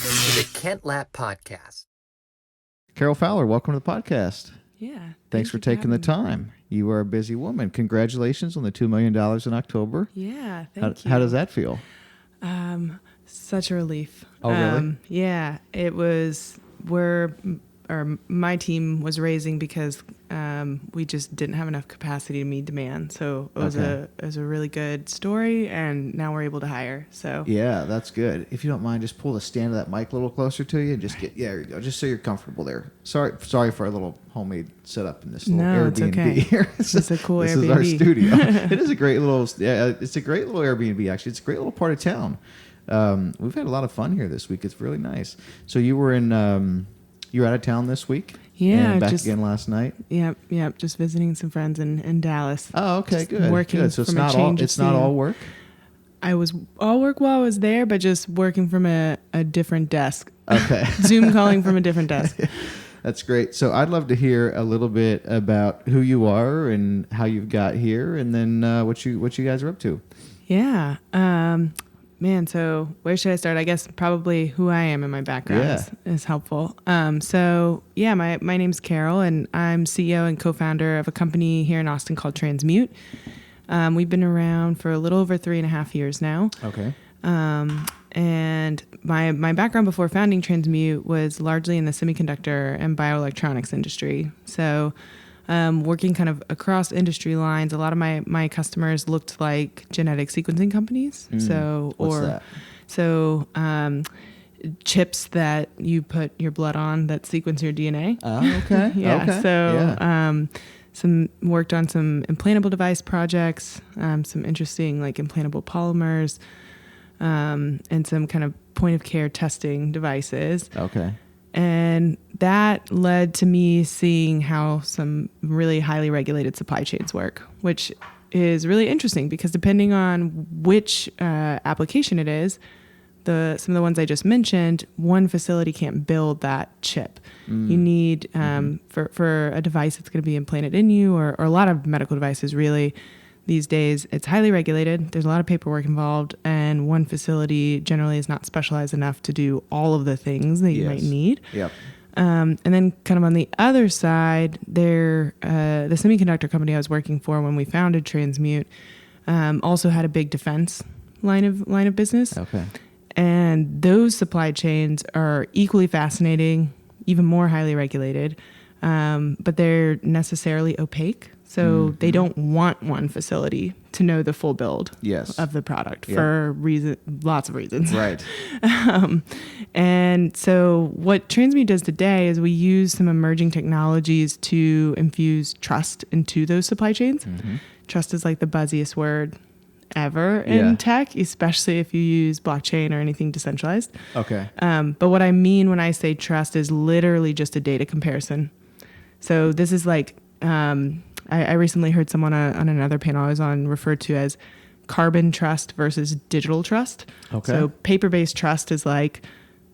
Welcome to the Kent Lapp Podcast. Karyl Fowler, welcome to the podcast. Yeah. Thanks for taking the time. You are a busy woman. Congratulations on the $2 million in October. Yeah, thank you. How does that feel? Such a relief. Oh, really? Yeah, it was. My team was raising because we just didn't have enough capacity to meet demand. So it was a really good story, and now we're able to hire. So yeah, that's good. If you don't mind, just pull the stand of that mic a little closer to you and just there you go, just so you're comfortable there. Sorry for our little homemade setup in this little Airbnb okay. here. This is a cool this Airbnb. This is our studio. It is a great little it's a great little Airbnb actually. It's a great little part of town. We've had a lot of fun here this week. It's really nice. So you were in you were out of town this week? Yeah. And back again last night? Yep. Just visiting some friends in Dallas. Oh, okay, just good. Working good. So it's from not a change all it's not all work? I was all work while I was there, but just working from a different desk. Okay. Zoom calling from a different desk. That's great. So I'd love to hear a little bit about who you are and how you've got here, and then what you guys are up to. Yeah. Man, so where should I start? I guess probably who I am and my background is helpful. My name's Karyl, and I'm CEO and co-founder of a company here in Austin called Transmute. We've been around for a little over 3.5 years now. Okay. And my background before founding Transmute was largely in the semiconductor and bioelectronics industry. So working kind of across industry lines, a lot of my customers looked like genetic sequencing companies. Chips that you put your blood on that sequence your DNA. Oh, okay. Some worked on some implantable device projects, some interesting like implantable polymers, and some kind of point of care testing devices. Okay. And that led to me seeing how some really highly regulated supply chains work, which is really interesting because depending on which application it is, some of the ones I just mentioned, one facility can't build that chip. You need, for a device that's going to be implanted in you, or a lot of medical devices really, these days, it's highly regulated. There's a lot of paperwork involved, and one facility generally is not specialized enough to do all of the things that you might need. Yep. And then kind of on the other side, the semiconductor company I was working for when we founded Transmute also had a big defense line of business. Okay. And those supply chains are equally fascinating, even more highly regulated, but they're necessarily opaque. So they don't want one facility to know the full build of the product for lots of reasons. Right. And so what Transmute does today is we use some emerging technologies to infuse trust into those supply chains. Mm-hmm. Trust is like the buzziest word ever in tech, especially if you use blockchain or anything decentralized. Okay. But what I mean when I say trust is literally just a data comparison. So this is like... I recently heard someone on another panel I was on referred to as carbon trust versus digital trust. Okay. So paper-based trust is like,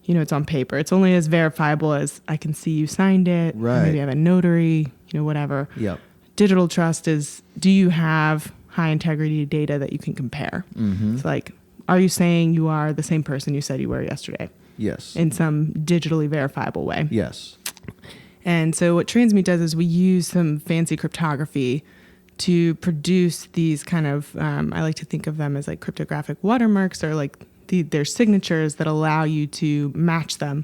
it's on paper. It's only as verifiable as I can see you signed it. Right. Maybe I have a notary, whatever. Yep. Digital trust is, do you have high integrity data that you can compare? Mm-hmm. It's like, are you saying you are the same person you said you were yesterday? Yes. In some digitally verifiable way. Yes. And so what Transmute does is we use some fancy cryptography to produce these kind of, I like to think of them as like cryptographic watermarks, or like their signatures that allow you to match them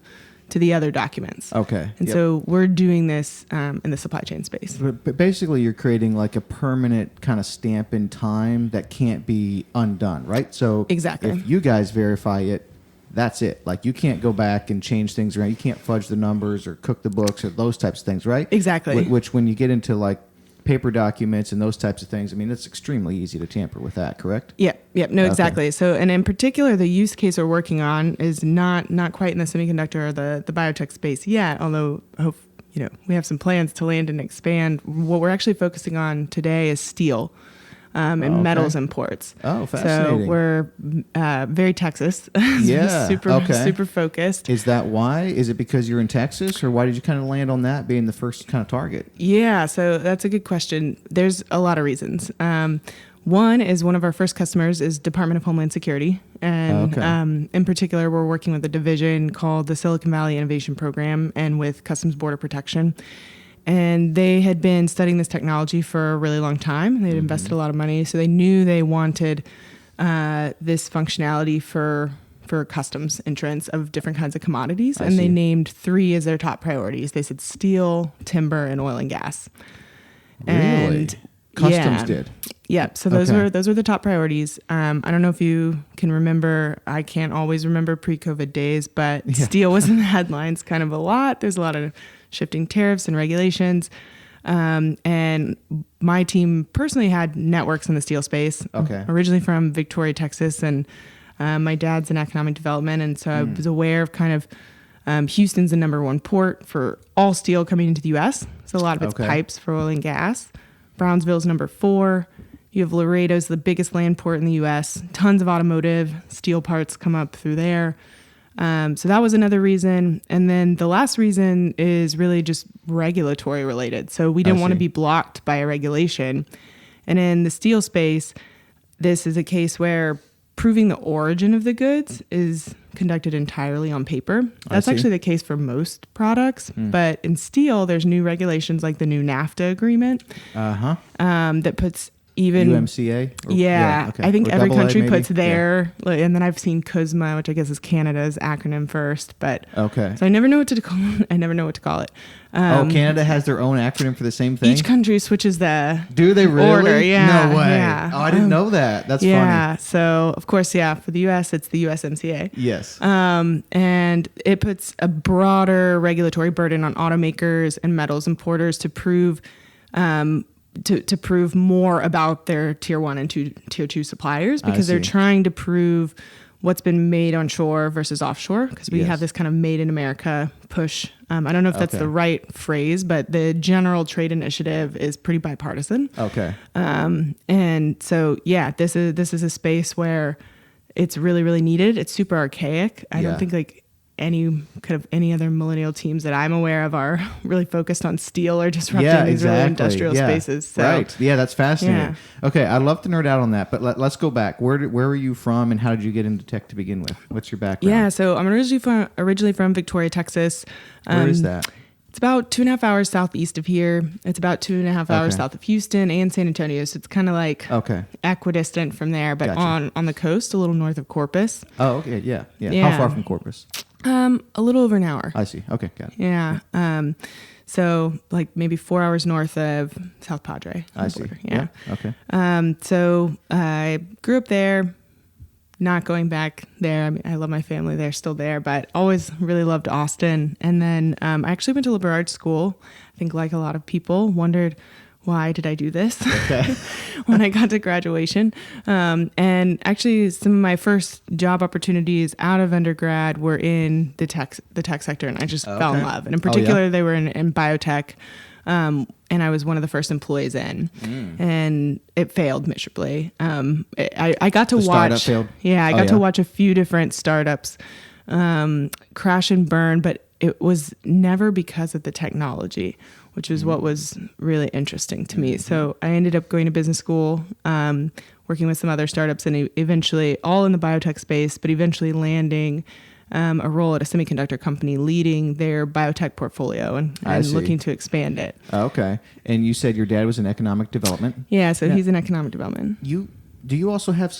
to the other documents. Okay. And so we're doing this in the supply chain space. But basically you're creating like a permanent kind of stamp in time that can't be undone, right? So exactly. If you guys verify it, that's it. Like you can't go back and change things around. You can't fudge the numbers or cook the books or those types of things, right? Exactly. Which when you get into like paper documents and those types of things, I mean, it's extremely easy to tamper with that, correct? Yep. No, exactly. Okay. So, and in particular, the use case we're working on is not quite in the semiconductor or the biotech space yet, although we have some plans to land and expand. What we're actually focusing on today is steel. And metals imports. Oh, fascinating. So we're very Texas. Yeah. super focused. Is that why? Is it because you're in Texas, or why did you kind of land on that being the first kind of target? Yeah, so that's a good question. There's a lot of reasons. One is one of our first customers is Department of Homeland Security. And in particular, we're working with a division called the Silicon Valley Innovation Program and with Customs Border Protection. And they had been studying this technology for a really long time. They'd invested a lot of money. So they knew they wanted this functionality for customs entrance of different kinds of commodities. And they named 3 as their top priorities. They said steel, timber, and oil and gas. Really? And Customs did? Yeah. So those were the top priorities. I don't know if you can remember, I can't always remember pre-COVID days, but steel was in the headlines kind of a lot. There's a lot of shifting tariffs and regulations. And my team personally had networks in the steel space. Okay. Originally from Victoria, Texas, and my dad's in economic development, and so I was aware of kind of Houston's the number 1 port for all steel coming into the U.S. So a lot of it's pipes for oil and gas. Brownsville's number 4. You have Laredo's the biggest land port in the U.S. Tons of automotive steel parts come up through there. So that was another reason. And then the last reason is really just regulatory related. So we didn't want to be blocked by a regulation. And in the steel space, this is a case where proving the origin of the goods is conducted entirely on paper. That's actually the case for most products. But in steel, there's new regulations like the new NAFTA agreement that puts even UMCA? I think Or every AA country maybe? puts their, and then I've seen CUSMA, which I guess is Canada's acronym first. But so I never know what to call. I never know what to call it. Canada has their own acronym for the same thing? Each country switches the Do they really? order. Yeah, No way. Yeah. Oh, I didn't know that. That's yeah. funny. So of course, for the U.S., it's the USMCA. Yes. And it puts a broader regulatory burden on automakers and metals importers to prove to prove more about their tier 1 and tier 2 suppliers, because they're trying to prove what's been made on shore versus offshore, because we have this kind of made in America push. I don't know if that's the right phrase, but the general trade initiative is pretty bipartisan. Okay. And so, this is a space where it's really, really needed. It's super archaic. I don't think like any other millennial teams that I'm aware of are really focused on steel or disrupting these really industrial spaces. So, right. Yeah, that's fascinating. Okay, I'd love to nerd out on that, but let's go back. Where were you from, and how did you get into tech to begin with? What's your background? Yeah, so I'm originally from Victoria, Texas. Where is that? It's about 2.5 hours southeast of here. It's about 2.5 hours south of Houston and San Antonio. So it's kind of like equidistant from there, but on the coast, a little north of Corpus. Oh, okay. Yeah. How far from Corpus? A little over an hour. I see. Okay, got it. Yeah. So like maybe 4 hours north of South Padre. I see. Border. Yeah. Okay. So I grew up there. Not going back there. I mean, I love my family. They're still there, but always really loved Austin. And then I actually went to liberal arts school. I think like a lot of people wondered, why did I do this when I got to graduation? And actually some of my first job opportunities out of undergrad were in the tech sector, and I just fell in love. And in particular, they were in biotech. And I was one of the first employees in, and it failed miserably. I got to watch, I got to watch a few different startups crash and burn, but it was never because of the technology, which is what was really interesting to me. So I ended up going to business school, working with some other startups, and eventually all in the biotech space, but eventually landing a role at a semiconductor company leading their biotech portfolio and looking to expand it. Okay. And you said your dad was in economic development? Yeah, so he's in economic development. Do you also have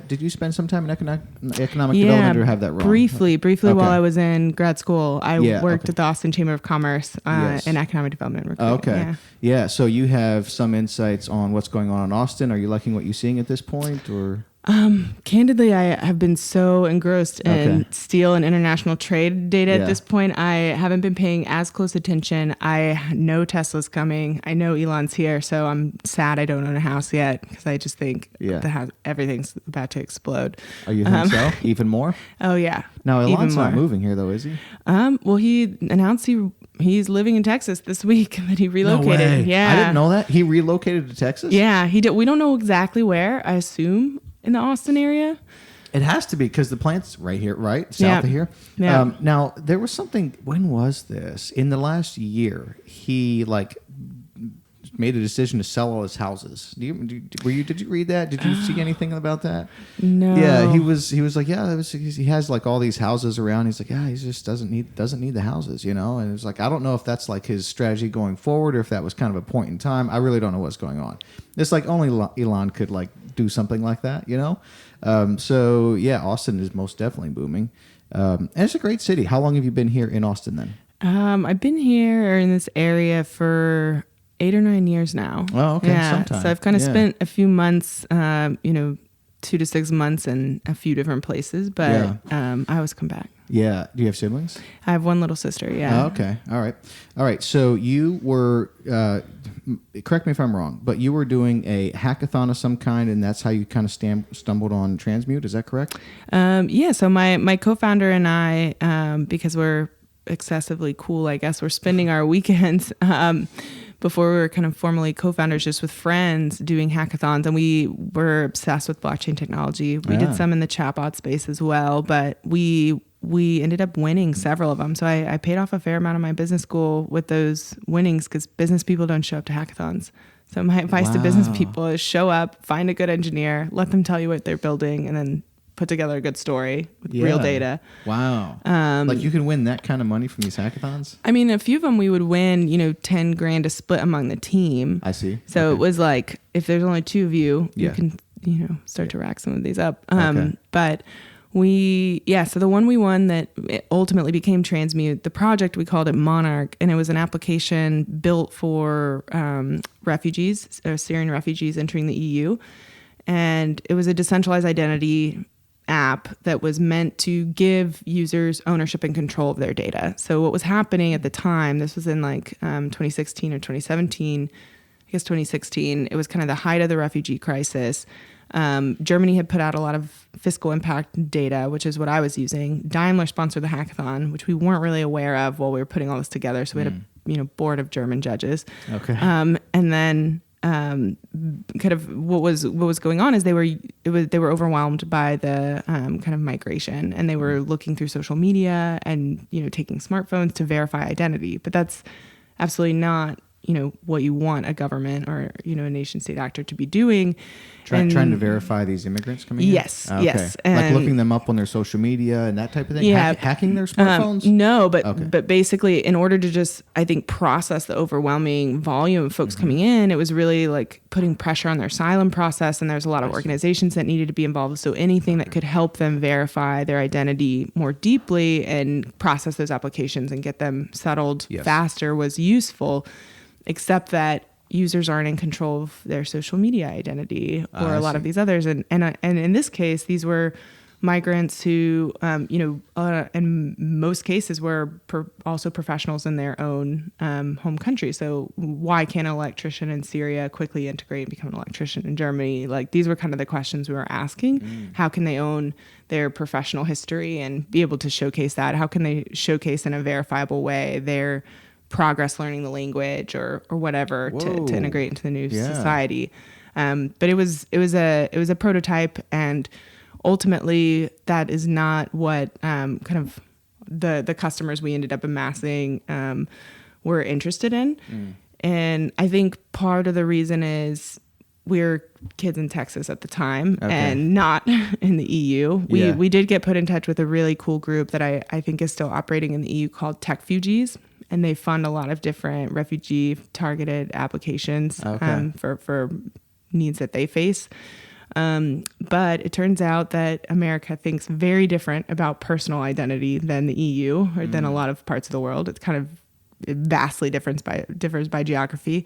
did you spend some time in economic development, or have that wrong? Briefly while I was in grad school, I worked at the Austin Chamber of Commerce in economic development recruiting. Okay. Yeah, so you have some insights on what's going on in Austin. Are you liking what you're seeing at this point, or? Candidly, I have been so engrossed in steel and international trade data at this point. I haven't been paying as close attention. I know Tesla's coming. I know Elon's here, so I'm sad I don't own a house yet, because I just think everything's about to explode. Oh, you think so? Even more? Oh, yeah. No, Elon's not moving here, though, is he? Well, he announced he's living in Texas this week, that he relocated. No way. Yeah. I didn't know that. He relocated to Texas? Yeah, he did. We don't know exactly where. I assume in the Austin area. It has to be, because the plant's right here, right? South of here. Yeah. Now, there was something, when was this? In the last year, he made a decision to sell all his houses. Did you read that? Did you see anything about that? No. Yeah, he was like, he has like all these houses around. He's like, he just doesn't need the houses, you know. And it's like, I don't know if that's like his strategy going forward or if that was kind of a point in time. I really don't know what's going on. It's like only Elon could like do something like that, you know. So yeah, Austin is most definitely booming, and it's a great city. How long have you been here in Austin then? I've been here in this area for 8 or 9 years now. Oh, okay. Yeah. Sometime. So I've kind of spent a few months, 2 to 6 months in a few different places, but I always come back. Yeah. Do you have siblings? I have one little sister. Yeah. Oh, okay. All right. So you were, correct me if I'm wrong, but you were doing a hackathon of some kind, and that's how you kind of stumbled on Transmute. Is that correct? Yeah. So my co-founder and I, because we're excessively cool, I guess, we're spending our weekends before we were kind of formally co-founders just with friends doing hackathons, and we were obsessed with blockchain technology. We did some in the chatbot space as well, but we ended up winning several of them. So I paid off a fair amount of my business school with those winnings because business people don't show up to hackathons. So my advice to business people is show up, find a good engineer, let them tell you what they're building, and then put together a good story with real data. Wow. Like you can win that kind of money from these hackathons? I mean, a few of them we would win, $10,000 to split among the team. I see. So it was like, if there's only 2 of you, you can, start to rack some of these up. But so the one we won that ultimately became Transmute, the project, we called it Monarch, and it was an application built for refugees, Syrian refugees entering the EU. And it was a decentralized identity app that was meant to give users ownership and control of their data. So what was happening at the time, this was in like 2016 or 2017, I guess 2016, it was kind of the height of the refugee crisis. Germany had put out a lot of fiscal impact data, which is what I was using. Daimler sponsored the hackathon, which we weren't really aware of while we were putting all this together. So we had a board of German judges. Okay. And then kind of what was going on is they were overwhelmed by the kind of migration, and they were looking through social media and taking smartphones to verify identity. But that's absolutely not what you want a government or a nation state actor to be doing. Trying to verify these immigrants coming in? Yes, okay. yes. Like And looking them up on their social media and that type of thing? Yeah. Hacking their smartphones? No, but basically in order to just, I think, process the overwhelming volume of folks coming in, it was really like putting pressure on their asylum process, and there's a lot of organizations that needed to be involved. So anything that could help them verify their identity more deeply and process those applications and get them settled faster was useful, except that users aren't in control of their social media identity or a lot of these others. And in this case, these were migrants who, in most cases were also professionals in their own home country. So why can't an electrician in Syria quickly integrate and become an electrician in Germany? Like, these were kind of the questions we were asking. How can they own their professional history and be able to showcase that? How can they showcase in a verifiable way their progress learning the language or whatever to integrate into the new society? But it was a prototype, and ultimately that is not what kind of the customers we ended up amassing were interested in. And I think part of the reason is we're kids in Texas at the time and not in the EU. We did get put in touch with a really cool group that I think is still operating in the EU called Techfugees. And they fund a lot of different refugee targeted applications for needs that they face. But it turns out that America thinks very different about personal identity than the EU or than a lot of parts of the world. It's kind of vastly differs by geography.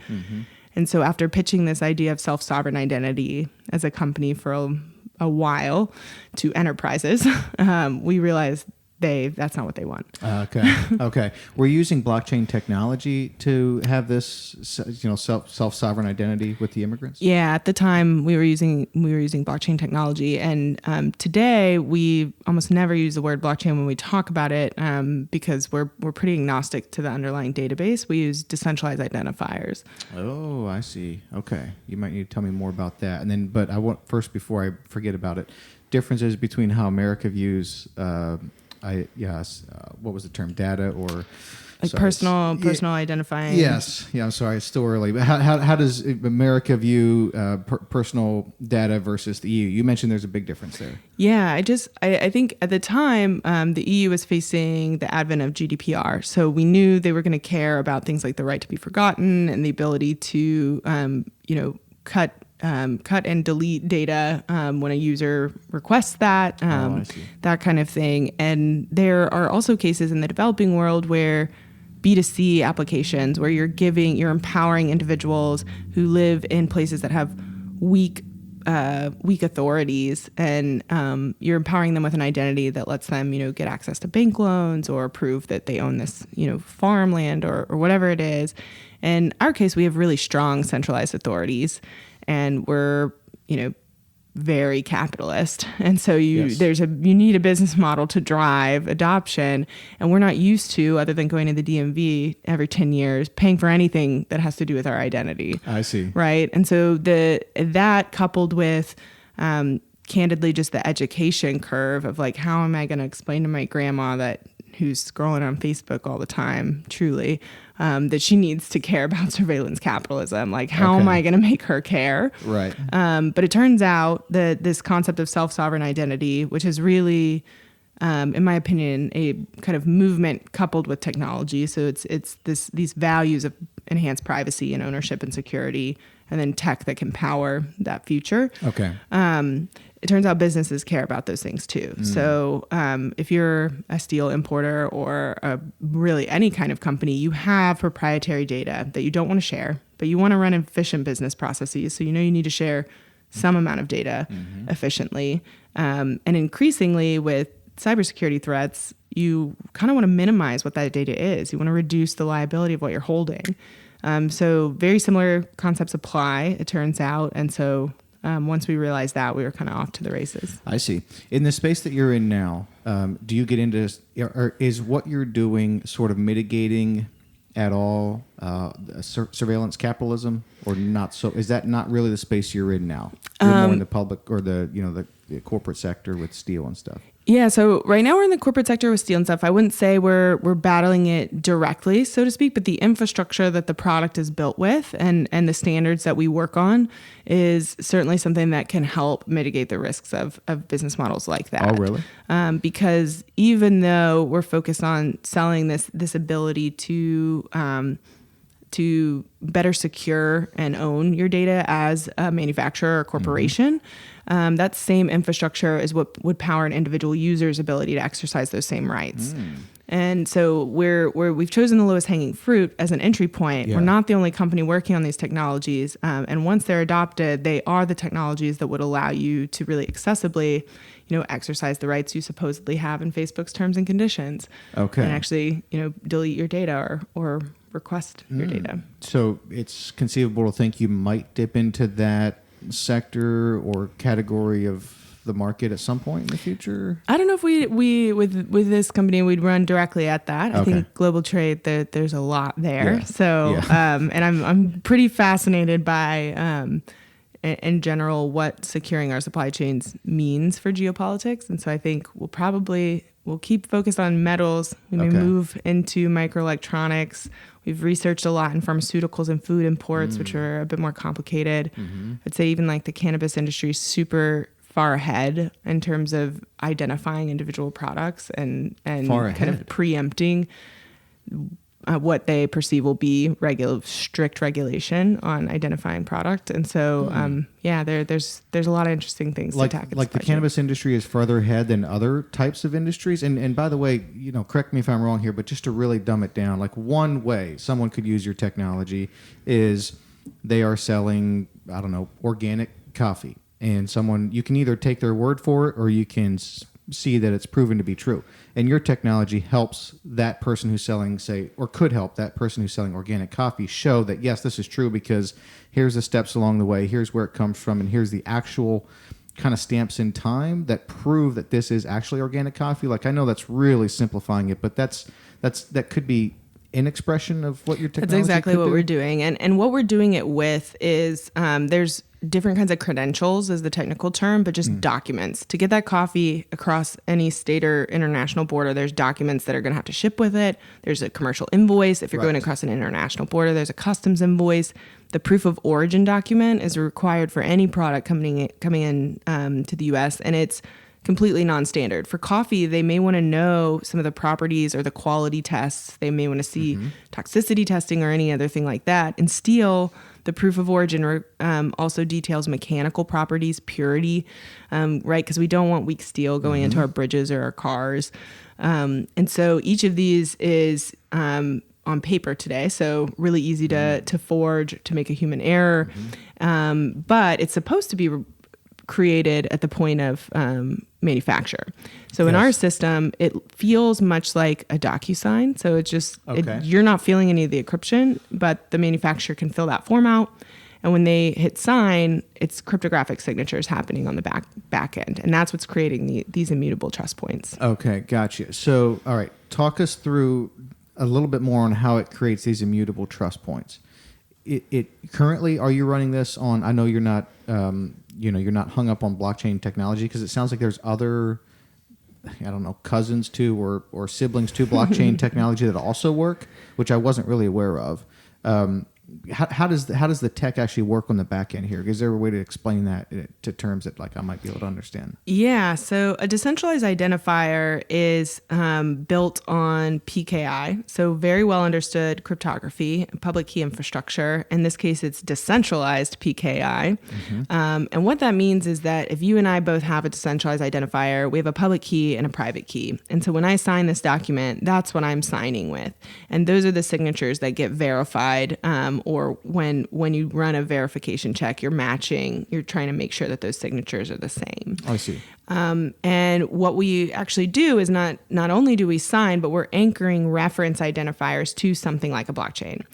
And so after pitching this idea of self-sovereign identity as a company for a while to enterprises, we realized that's not what they want. Okay. We're using blockchain technology to have this, self-sovereign identity with the immigrants. Yeah, at the time we were using blockchain technology, and today we almost never use the word blockchain when we talk about it because we're pretty agnostic to the underlying database. We use decentralized identifiers. Oh, I see. Okay, you might need to tell me more about that, and then. But I want first, before I forget about it, differences between how America views. What was the term? Data or Like Sorry. personal identifying. Yes. Yeah, I'm sorry. It's still early. But how does America view personal data versus the EU? You mentioned there's a big difference there. Yeah, I think at the time, the EU was facing the advent of GDPR. So we knew they were going to care about things like the right to be forgotten and the ability to, cut and delete data when a user requests that, that kind of thing. And there are also cases in the developing world where B2C applications, where you're empowering individuals who live in places that have weak authorities, and you're empowering them with an identity that lets them, get access to bank loans or prove that they own this, farmland or whatever it is. In our case, we have really strong centralized authorities, and we're, very capitalist. And so you need a business model to drive adoption. And we're not used to, other than going to the DMV every 10 years, paying for anything that has to do with our identity. I see. Right. And so that coupled with, candidly, just the education curve of like, how am I going to explain to my grandma who's scrolling on Facebook all the time, truly, that she needs to care about surveillance capitalism. Like, how am I going to make her care? Right. But it turns out that this concept of self-sovereign identity, which is really, in my opinion, a kind of movement coupled with technology. So it's these values of enhanced privacy and ownership and security, and then tech that can power that future. Okay. It turns out businesses care about those things too. So if you're a steel importer or really any kind of company, you have proprietary data that you don't want to share, but you want to run efficient business processes. So you need to share some amount of data efficiently. And increasingly with cybersecurity threats, you kind of want to minimize what that data is. You want to reduce the liability of what you're holding. So very similar concepts apply, it turns out. And so once we realized that, we were kind of off to the races. I see. In the space that you're in now, do you get into, or is what you're doing sort of mitigating at all surveillance capitalism, or not? So is that not really the space you're in now? You're more in the public or the corporate sector with steel and stuff. Yeah, so right now we're in the corporate sector with steel and stuff. I wouldn't say we're battling it directly, so to speak, but the infrastructure that the product is built with and the standards that we work on is certainly something that can help mitigate the risks of business models like that. Oh, really? Because even though we're focused on selling this ability to better secure and own your data as a manufacturer or corporation, that same infrastructure is what would power an individual user's ability to exercise those same rights. And so we've chosen the lowest hanging fruit as an entry point. Yeah. We're not the only company working on these technologies. And once they're adopted, they are the technologies that would allow you to really accessibly, exercise the rights you supposedly have in Facebook's terms and conditions. Okay. And actually, delete your data or request your data. So it's conceivable to think you might dip into that sector or category of the market at some point in the future? I don't know if we with this company we'd run directly at that. I think global trade, there's a lot there. Yeah. So and I'm pretty fascinated by in general what securing our supply chains means for geopolitics. And so I think we'll keep focused on metals. We may move into microelectronics. We've researched a lot in pharmaceuticals and food imports, which are a bit more complicated. I'd say even like the cannabis industry is super far ahead in terms of identifying individual products and kind of preempting what they perceive will be strict regulation on identifying product. And so, there's a lot of interesting things to tackle. Like the cannabis industry is further ahead than other types of industries. And by the way, correct me if I'm wrong here, but just to really dumb it down, like one way someone could use your technology is they are selling, I don't know, organic coffee. And you can either take their word for it or you can see that it's proven to be true. And your technology helps that person who's selling, could help that person who's selling organic coffee show that, yes, this is true because here's the steps along the way, here's where it comes from, and here's the actual kind of stamps in time that prove that this is actually organic coffee. Like, I know that's really simplifying it, but that could be an expression of what your technology That's exactly what do? we're doing. And what we're doing it with is there's different kinds of credentials is the technical term, but just documents. To get that coffee across any state or international border, there's documents that are going to have to ship with it. There's a commercial invoice. If you're going across an international border, there's a customs invoice. The proof of origin document is required for any product coming in to the U.S., and it's completely non-standard. For coffee, they may want to know some of the properties or the quality tests. They may want to see toxicity testing or any other thing like that. In steel, the proof of origin also details mechanical properties, purity, right? Because we don't want weak steel going into our bridges or our cars. And so each of these is on paper today, so really easy to forge, to make a human error. But it's supposed to be created at the point of manufacture. So in our system, it feels much like a DocuSign. So it's just, you're not feeling any of the encryption, but the manufacturer can fill that form out. And when they hit sign, it's cryptographic signatures happening on the back end. And that's what's creating these immutable trust points. Okay, gotcha. So, all right, talk us through a little bit more on how it creates these immutable trust points. It currently, are you running this on, I know you're not, you're not hung up on blockchain technology, because it sounds like there's other, I don't know, cousins to or siblings to blockchain technology that also work, which I wasn't really aware of. How does the tech actually work on the back end here? Is there a way to explain that to terms that like I might be able to understand? Yeah, so a decentralized identifier is built on PKI, so very well understood cryptography, public key infrastructure. In this case, it's decentralized PKI. And what that means is that if you and I both have a decentralized identifier, we have a public key and a private key. And so when I sign this document, that's what I'm signing with. And those are the signatures that get verified, or when you run a verification check, you're trying to make sure that those signatures are the same. I see. And what we actually do is not only do we sign, but we're anchoring reference identifiers to something like a blockchain.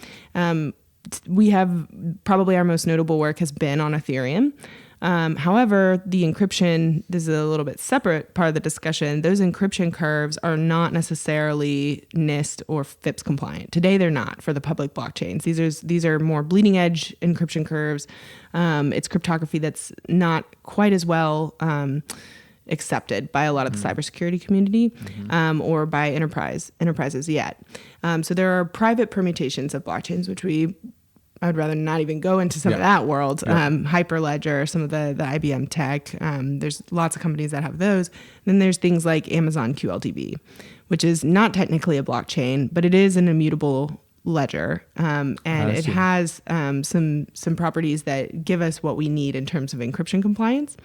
We have probably our most notable work has been on Ethereum. However, the encryption, this is a little bit separate part of the discussion. Those encryption curves are not necessarily NIST or FIPS compliant. Today, they're not for the public blockchains. These are more bleeding edge encryption curves. It's cryptography that's not quite as well accepted by a lot of the cybersecurity community or by enterprises yet. So there are private permutations of blockchains, which I would rather not even go into some of that world. Hyperledger, some of the IBM tech. There's lots of companies that have those. Then there's things like Amazon QLDB, which is not technically a blockchain, but it is an immutable ledger. And it has some properties that give us what we need in terms of encryption compliance.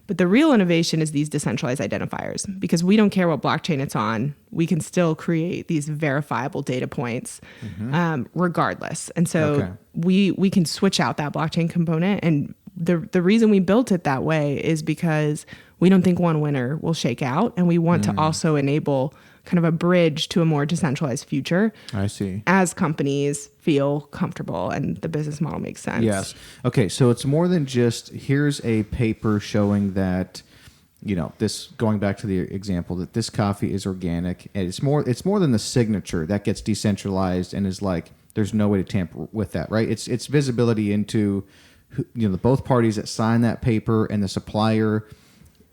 But the real innovation is these decentralized identifiers, because we don't care what blockchain it's on. We can still create these verifiable data points regardless. And so we can switch out that blockchain component. And the reason we built it that way is because we don't think one winner will shake out. And we want to also enable kind of a bridge to a more decentralized future. I see. As companies feel comfortable and the business model makes sense. Yes. Okay, so it's more than just here's a paper showing that, this, going back to the example, that this coffee is organic, and it's more than the signature that gets decentralized and is like there's no way to tamper with that, right? It's visibility into the both parties that sign that paper and the supplier.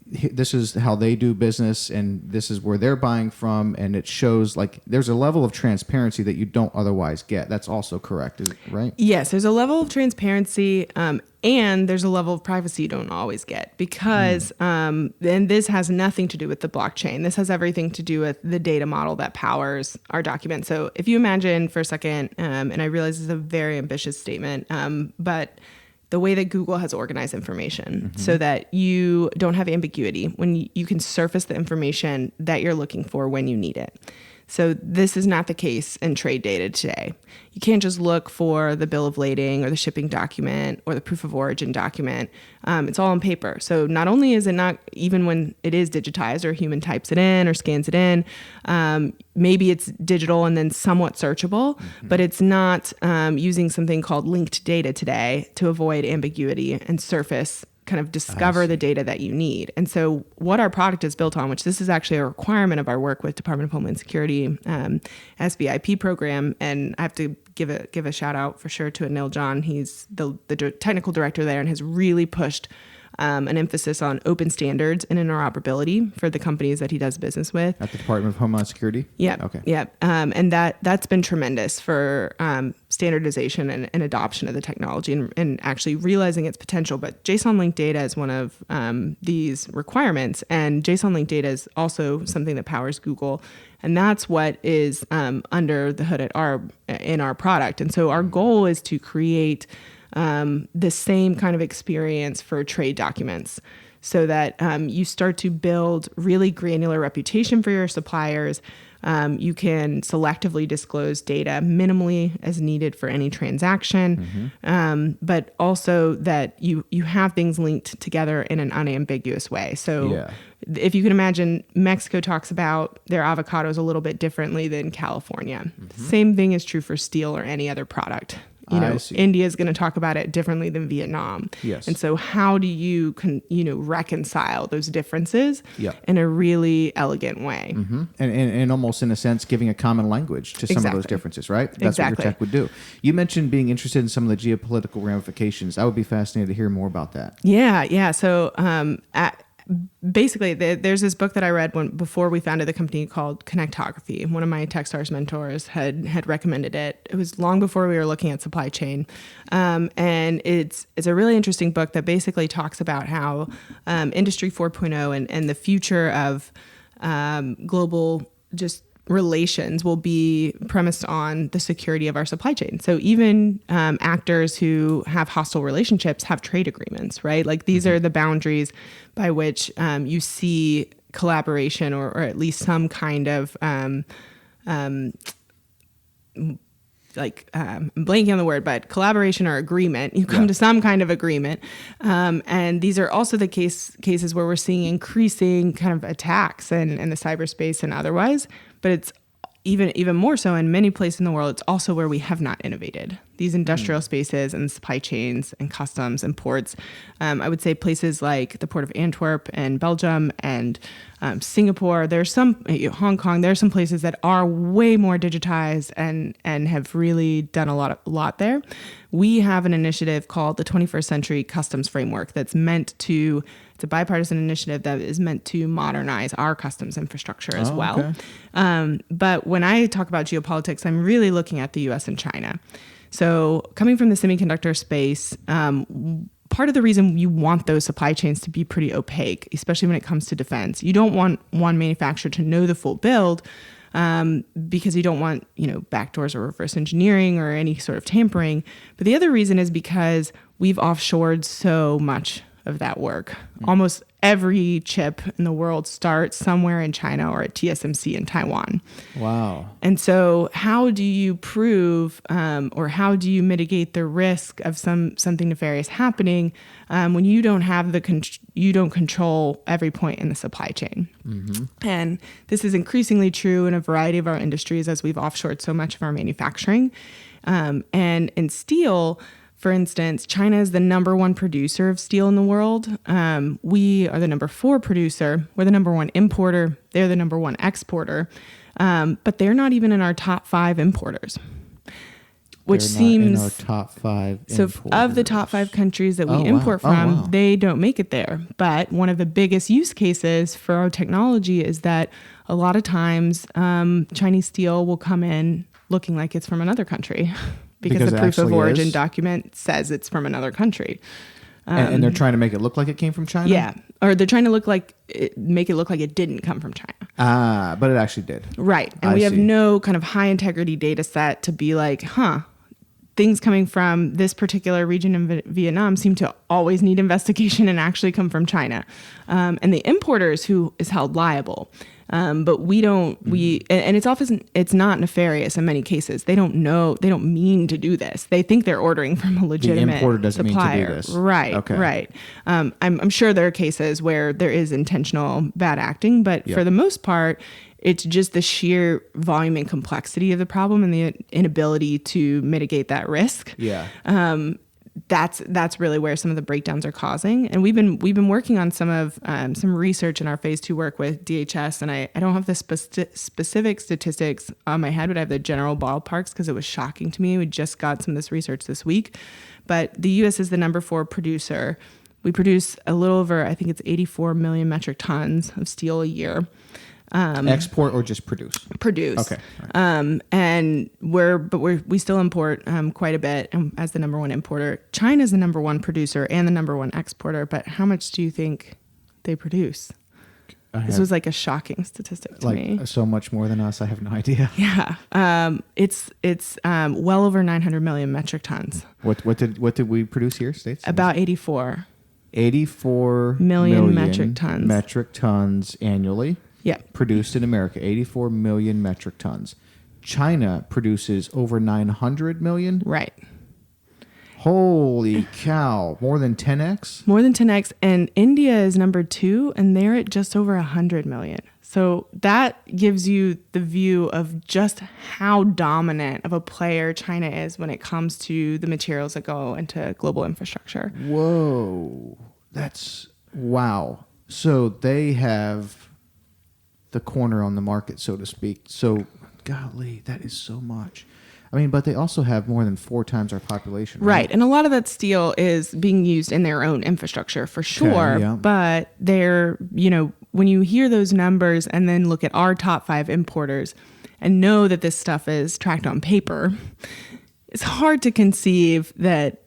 This is how they do business, and this is where they're buying from, and it shows like there's a level of transparency that you don't otherwise get. That's also correct, right? Yes, there's a level of transparency, and there's a level of privacy you don't always get, because and this has nothing to do with the blockchain. This has everything to do with the data model that powers our document. So if you imagine for a second, and I realize this is a very ambitious statement, but the way that Google has organized information so that you don't have ambiguity when you can surface the information that you're looking for when you need it. So this is not the case in trade data today. You can't just look for the bill of lading or the shipping document or the proof of origin document. It's all on paper. So not only is it not, even when it is digitized or a human types it in or scans it in, maybe it's digital and then somewhat searchable, but it's not using something called linked data today to avoid ambiguity and surface kind of discover the data that you need. And so what our product is built on, which this is actually a requirement of our work with Department of Homeland Security SBIP program, and I have to give a shout out for sure to Anil John. He's the technical director there and has really pushed an emphasis on open standards and interoperability for the companies that he does business with. At the Department of Homeland Security? Yeah. Okay. Yeah. And that's been tremendous for standardization and adoption of the technology and actually realizing its potential. But JSON linked data is one of these requirements. And JSON linked data is also something that powers Google. And that's what is under the hood in our product. And so our goal is to create the same kind of experience for trade documents so that you start to build really granular reputation for your suppliers. You can selectively disclose data minimally as needed for any transaction, but also that you have things linked together in an unambiguous way. So if you can imagine, Mexico talks about their avocados a little bit differently than California. Same thing is true for steel or any other product. India is going to talk about it differently than Vietnam. Yes. And so how do you reconcile those differences in a really elegant way? And almost in a sense, giving a common language to some of those differences, right? That's what your tech would do. You mentioned being interested in some of the geopolitical ramifications. I would be fascinated to hear more about that. Yeah. So basically, there's this book that I read before we founded the company called Connectography. One of my Techstars mentors had recommended it. It was long before we were looking at supply chain, and it's a really interesting book that basically talks about how Industry 4.0 and the future of global just relations will be premised on the security of our supply chain. So even actors who have hostile relationships have trade agreements, right? Like these are the boundaries by which you see collaboration or at least some kind of I'm blanking on the word, but collaboration or agreement. You come to some kind of agreement. And these are also the cases where we're seeing increasing kind of attacks in the cyberspace and otherwise. But it's even more so in many places in the world, it's also where we have not innovated. These industrial spaces and supply chains and customs and ports. I would say places like the Port of Antwerp and Belgium and Singapore. There's some, Hong Kong, there are some places that are way more digitized and have really done a lot there. We have an initiative called the 21st Century Customs Framework that's it's a bipartisan initiative that is meant to modernize our customs infrastructure as well. Okay. But when I talk about geopolitics, I'm really looking at the US and China. So coming from the semiconductor space, part of the reason you want those supply chains to be pretty opaque, especially when it comes to defense, you don't want one manufacturer to know the full build because you don't want, backdoors or reverse engineering or any sort of tampering. But the other reason is because we've offshored so much of that work. Almost every chip in the world starts somewhere in China or at TSMC in Taiwan. Wow. And so how do you prove or how do you mitigate the risk of something nefarious happening when you don't have you don't control every point in the supply chain? And this is increasingly true in a variety of our industries as we've offshored so much of our manufacturing. And in steel, for instance, China is the number one producer of steel in the world. We are the number 4 producer. We're the number 1 importer. They're the number 1 exporter. But they're not even in our top 5 importers. Which seems in our top 5 so importers. Of the top 5 countries that we import from, they don't make it there. But one of the biggest use cases for our technology is that a lot of times Chinese steel will come in looking like it's from another country. Because the proof of origin document says it's from another country. And they're trying to make it look like it came from China? Yeah. Or they're trying to make it look like it didn't come from China. But it actually did. Right. And we have no kind of high integrity data set to be like, things coming from this particular region in Vietnam seem to always need investigation and actually come from China. And the importers who is held liable. But we don't, and it's not nefarious in many cases. They don't mean to do this. They think they're ordering from a legitimate the importer doesn't supplier. Mean to do this. Right. Okay. Right. I'm sure there are cases where there is intentional bad acting, but for the most part, it's just the sheer volume and complexity of the problem and the inability to mitigate that risk. Yeah. that's really where some of the breakdowns are causing. And we've been working on some research in our phase 2 work with DHS, and I don't have the specific statistics on my head, but I have the general ballparks because it was shocking to me. We just got some of this research this week, but the U.S. is the number 4 producer. We produce a little over, I think it's 84 million metric tons of steel a year. Export or just produce? Produce. Okay. Right. And we still import quite a bit as the number 1 importer. China is the number 1 producer and the number 1 exporter, but how much do you think they produce? This was like a shocking statistic to me. So much more than us. I have no idea. Yeah. It's well over 900 million metric tons. What did we produce here, States? About 84 million metric tons. Metric tons annually. Yeah. Produced in America, 84 million metric tons. China produces over 900 million. Right. Holy cow. More than 10x? More than 10x. And India is number 2, and they're at just over 100 million. So that gives you the view of just how dominant of a player China is when it comes to the materials that go into global infrastructure. Whoa. That's wow. So they have the corner on the market, so to speak. So, golly, that is so much. I mean, but they also have more than 4 times our population. Right. And a lot of that steel is being used in their own infrastructure for sure. Okay, yeah. But they're, when you hear those numbers and then look at our top 5 importers and know that this stuff is tracked on paper, it's hard to conceive that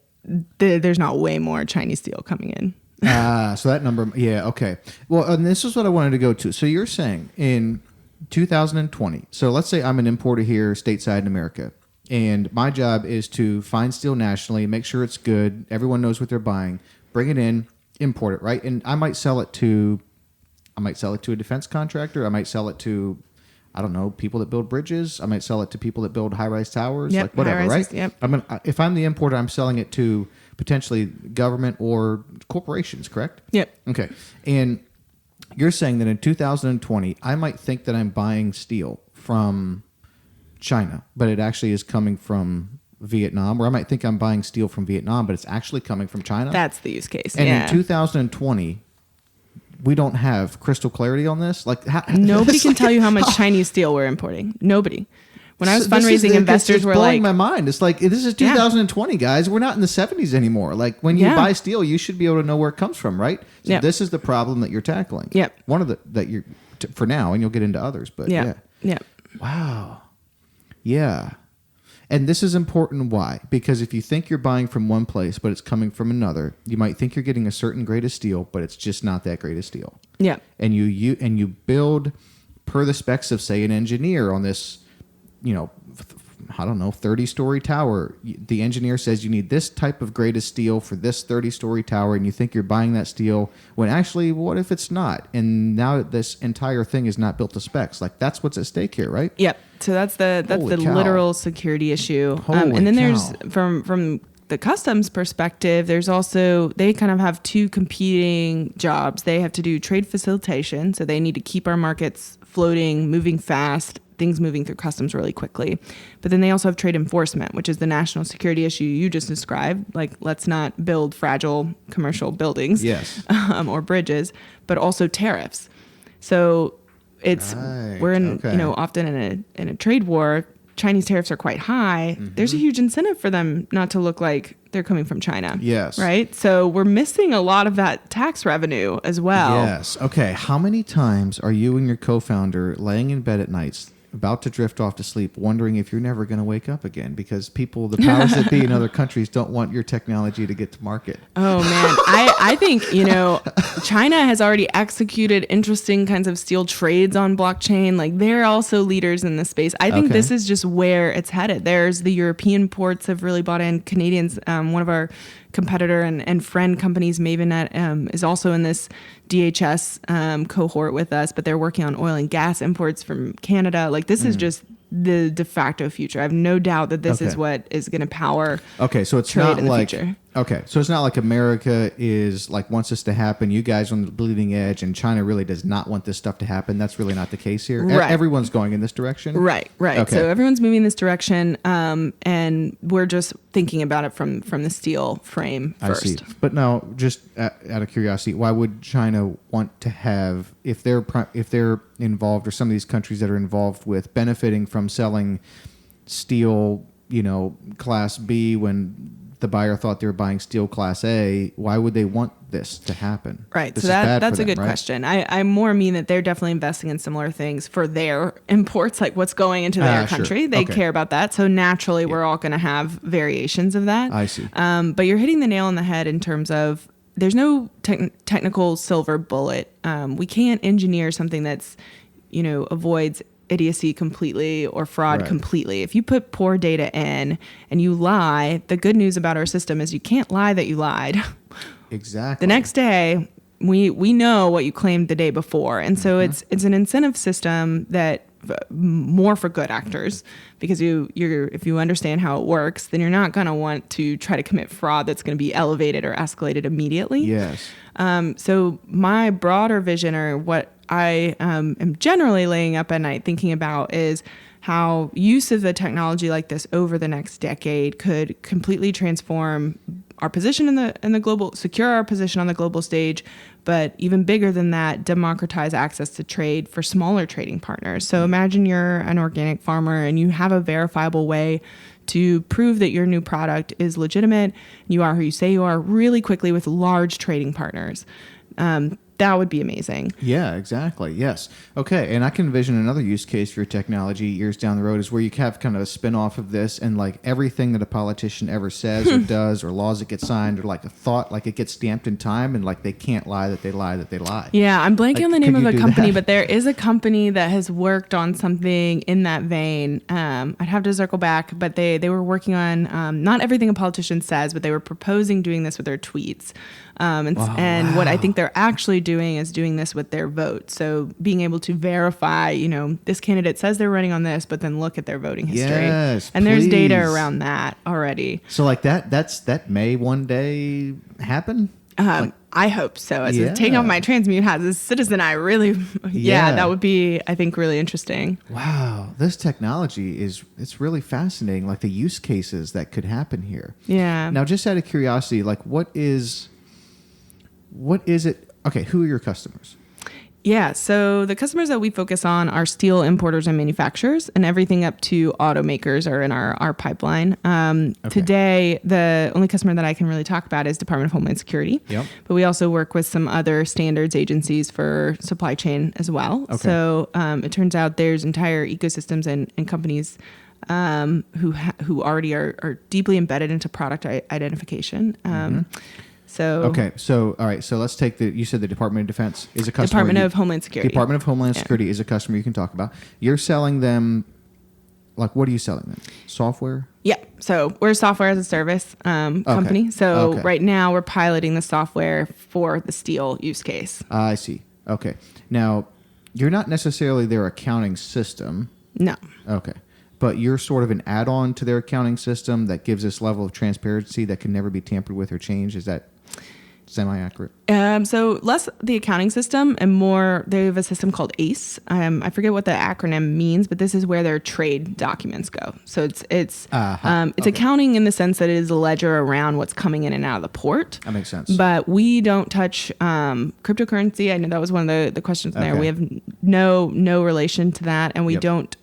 there's not way more Chinese steel coming in. So that number, yeah, okay. Well, and this is what I wanted to go to. So you're saying in 2020, so let's say I'm an importer here stateside in America, and my job is to find steel nationally, make sure it's good, everyone knows what they're buying, bring it in, import it, right? And I might sell it to a defense contractor, I might sell it to, I don't know, people that build bridges, I might sell it to people that build high-rise towers, yep, like whatever, high-rises, right? Yep. If I'm the importer, I'm selling it to potentially government or corporations, correct? Yep. Okay. And you're saying that in 2020, I might think that I'm buying steel from China, but it actually is coming from Vietnam, or I might think I'm buying steel from Vietnam, but it's actually coming from China? That's the use case. And yeah. in 2020, we don't have crystal clarity on this? Nobody can tell you how much Chinese steel we're importing. Nobody. When I was fundraising, investors were blowing like, my mind. It's like, this is 2020, guys. We're not in the 70s anymore. Like, when you buy steel, you should be able to know where it comes from, right? So this is the problem that you're tackling. Yep. One of that you're, for now, and you'll get into others, but yeah. Wow. Yeah. And this is important. Why? Because if you think you're buying from one place, but it's coming from another, you might think you're getting a certain grade of steel, but it's just not that grade of steel. Yeah. And you build per the specs of, say, an engineer on this, I don't know, 30-story tower. The engineer says you need this type of grade of steel for this 30-story tower, and you think you're buying that steel when actually, what if it's not? And now this entire thing is not built to specs. Like, that's what's at stake here, right? Yep. So that's the literal security issue. And then there's from the customs perspective, there's also, they kind of have 2 competing jobs. They have to do trade facilitation, so they need to keep our markets floating, moving fast, things moving through customs really quickly. But then they also have trade enforcement, which is the national security issue you just described. Like, let's not build fragile commercial buildings, or bridges, but also tariffs. So it's we're in often in a trade war. Chinese tariffs are quite high. Mm-hmm. There's a huge incentive for them not to look like they're coming from China. Yes. Right? So we're missing a lot of that tax revenue as well. Yes. Okay. How many times are you and your co-founder laying in bed at nights, about to drift off to sleep, wondering if you're never going to wake up again because the powers that be in other countries don't want your technology to get to market? Oh, man. I think, China has already executed interesting kinds of steel trades on blockchain. Like, they're also leaders in this space. I think this is just where it's headed. There's the European ports have really bought in. Canadians, one of our competitor and friend companies, Mavennet, is also in this DHS cohort with us, but they're working on oil and gas imports from Canada. Like, this is just the de facto future. I have no doubt that this is Okay. what is going to power Okay, so it's trade not in the like future. okay, so it's not like America is like wants this to happen. You guys are on the bleeding edge, and China really does not want this stuff to happen. That's really not the case here. Right. Everyone's going in this direction. Right. Okay. So everyone's moving this direction, and we're just thinking about it from the steel frame first. I see. But now, just out of curiosity, why would China want to have if they're involved, or some of these countries that are involved with benefiting from selling steel, class B when the buyer thought they were buying steel class A? Why would they want this to happen? Right. This So is bad that's for a them, good right? question. I more mean that they're definitely investing in similar things for their imports, like what's going into their Sure. country. They Okay. care about that. So naturally, we're all going to have variations of that. I see. But you're hitting the nail on the head in terms of there's no technical silver bullet. We can't engineer something that's, avoids idiocy completely or fraud Right. completely. If you put poor data in and you lie, the good news about our system is you can't lie that you lied. Exactly. The next day, we know what you claimed the day before, and so it's an incentive system that more for good actors, because if you understand how it works, then you're not going to want to try to commit fraud that's going to be elevated or escalated immediately. Yes. So my broader vision, or what I am generally laying up at night thinking about, is how use of a technology like this over the next decade could completely transform our position in the global, secure our position on the global stage, but even bigger than that, democratize access to trade for smaller trading partners. So imagine you're an organic farmer and you have a verifiable way to prove that your new product is legitimate, you are who you say you are, really quickly with large trading partners. That would be amazing. Yeah, exactly. Yes. Okay. And I can envision another use case for your technology years down the road is where you have kind of a spin-off of this, and like everything that a politician ever says or does, or laws that get signed, or like a thought, like it gets stamped in time, and like they can't lie that they lie that they lie. Yeah, I'm blanking Like, on the name could of you a do company, that? but there is a company that has worked on something in that vein. I'd have to circle back, but they were working on not everything a politician says, but they were proposing doing this with their tweets. And what I think they're actually doing is doing this with their vote. So being able to verify, this candidate says they're running on this, but then look at their voting history. Yes, and there's data please. around that already. So like that may one day happen. I hope so. As Yeah. taking off my Transmute hat as a citizen, I really, Yeah. that would be, I think, really interesting. Wow, this technology it's really fascinating. Like the use cases that could happen here. Yeah. Now, just out of curiosity, like what is it? Okay, who are your customers? Yeah, so the customers that we focus on are steel importers and manufacturers, and everything up to automakers are in our pipeline. Today, the only customer that I can really talk about is Department of Homeland Security. Yep. But we also work with some other standards agencies for supply chain as well. Okay. So it turns out there's entire ecosystems and companies who already are deeply embedded into product identification. So Okay, so all right, so let's take you said the Department of Defense is a customer. Department of Homeland Security. Department of Homeland Yeah. Security is a customer you can talk about. You're selling them, like what are you selling them? Software? Yeah. So we're a software as a service company. So Okay. right now we're piloting the software for the steel use case. I see. Okay. Now, you're not necessarily their accounting system. No. Okay. But you're sort of an add-on to their accounting system that gives this level of transparency that can never be tampered with or changed. Is that semi-accurate? So less the accounting system and more, they have a system called ACE. I forget what the acronym means, but this is where their trade documents go. So it's accounting in the sense that it is a ledger around what's coming in and out of the port. That makes sense. But we don't touch cryptocurrency. I know that was one of the questions there. Okay. We have no relation to that, and we Yep. don't.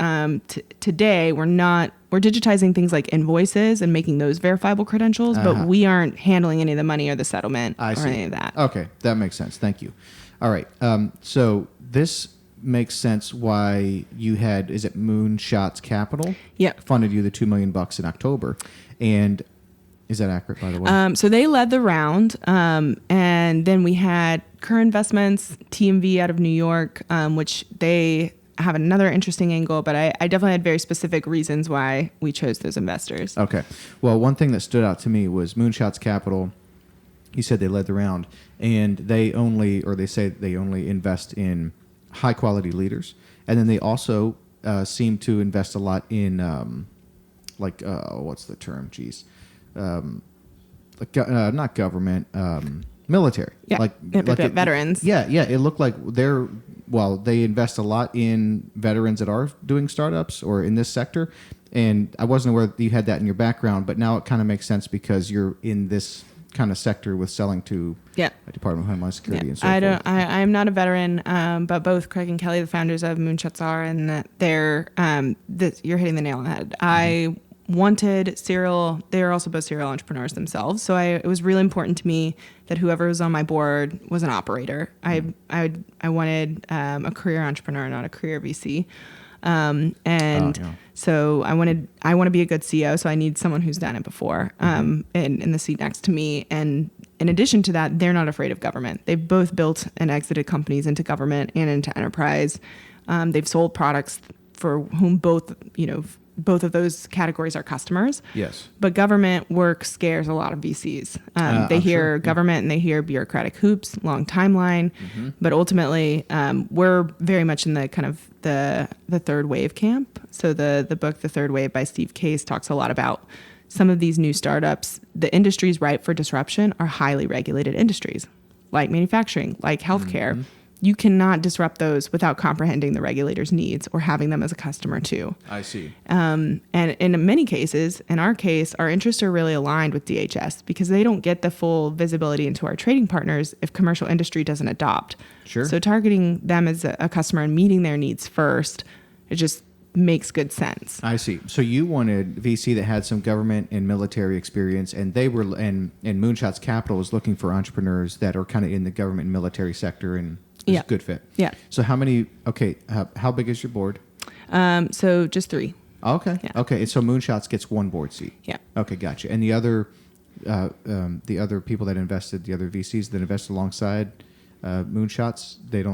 Today, we're digitizing things like invoices and making those verifiable credentials, but we aren't handling any of the money or the settlement I or see. any of that. Okay, that makes sense. Thank you. All right. So this makes sense why you had, is it Moonshots Capital? Yeah. Funded you the $2 million in October. And is that accurate, by the way? So they led the round, and then we had Current Investments, TMV out of New York, which they have another interesting angle, but I definitely had very specific reasons why we chose those investors. Okay. Well, one thing that stood out to me was Moonshots Capital. You said they led the round, and they say they only invest in high quality leaders, and then they also seem to invest a lot in what's the term? Geez, not government, military. Yeah, veterans. Yeah. It looked like they invest a lot in veterans that are doing startups or in this sector. And I wasn't aware that you had that in your background, but now it kind of makes sense because you're in this kind of sector with selling to Department of Homeland Security and so forth. I'm not a veteran, but both Craig and Kelly, the founders of Moonshots, are, and that you're hitting the nail on the head. I wanted serial. They are also both serial entrepreneurs themselves, so it was really important to me that whoever was on my board was an operator. I wanted a career entrepreneur, not a career VC. So I want to be a good CEO. So I need someone who's done it before, in the seat next to me. And in addition to that, they're not afraid of government. They've both built and exited companies into government and into enterprise. They've sold products for whom both of those categories are customers. Yes. But government work scares a lot of VCs. They hear government and they hear bureaucratic hoops, long timeline. But ultimately, we're very much in the kind of the third wave camp. So the book, The Third Wave by Steve Case, talks a lot about some of these new startups. The industries ripe for disruption are highly regulated industries, like manufacturing, like healthcare. You cannot disrupt those without comprehending the regulator's needs or having them as a customer too. I see. And in many cases, in our case, our interests are really aligned with DHS because they don't get the full visibility into our trading partners if commercial industry doesn't adopt. Sure. So targeting them as a customer and meeting their needs first, it just makes good sense. I see. So you wanted VC that had some government and military experience, and they were and Moonshots Capital was looking for entrepreneurs that are kind of in the government and military sector and. It's a good fit. Yeah. So how big is your board? So just 3. Okay. Yeah. Okay. So Moonshots gets 1 board seat. Yeah. Okay. Gotcha. And the other people that invested, the other VCs that invested alongside Moonshots, they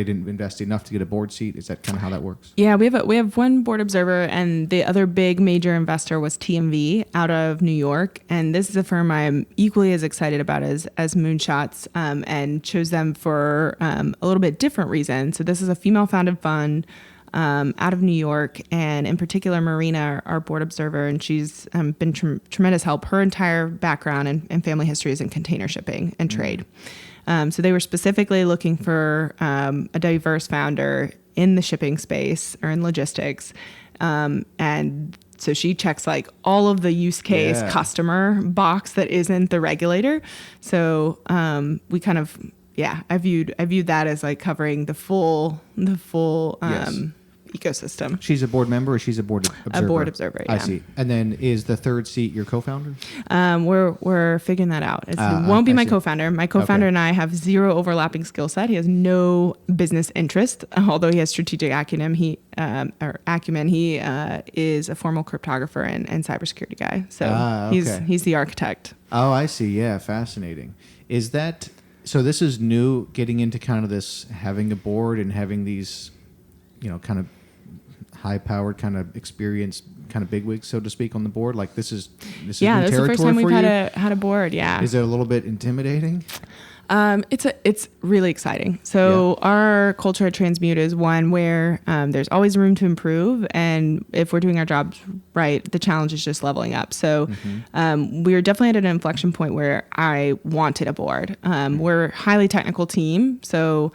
didn't invest enough to get a board seat. Is that kind of how that works? Yeah, we have 1 board observer, and the other big major investor was TMV out of New York. And this is a firm I'm equally as excited about as Moonshots, and chose them for a little bit different reason. So this is a female-founded fund out of New York, and in particular, Marina, our board observer, and she's been tremendous help. Her entire background and family history is in container shipping and trade. So they were specifically looking for a diverse founder in the shipping space or in logistics. And so she checks like all of the use case customer box that isn't the regulator. So we kind of, I viewed that as like covering the full ecosystem. She's a board member or she's a board observer? A board observer, yeah. I see. And then is the third seat your co-founder? We're figuring that out. It won't be my co-founder. My co-founder and I have 0 overlapping skill set. He has no business interest, although he has strategic acumen. He is a formal cryptographer and cybersecurity guy. So he's the architect. Oh, I see. Yeah, fascinating. Is that so? This is new, getting into kind of this, having a board and having these, kind of high-powered, kind of experienced, kind of bigwigs, so to speak, on the board. Like this is new this is the first time we've had a board. Yeah. Is it a little bit intimidating? It's really exciting. So our culture at Transmute is one where there's always room to improve, and if we're doing our jobs right, the challenge is just leveling up. So we're definitely at an inflection point where I wanted a board. We're a highly technical team, so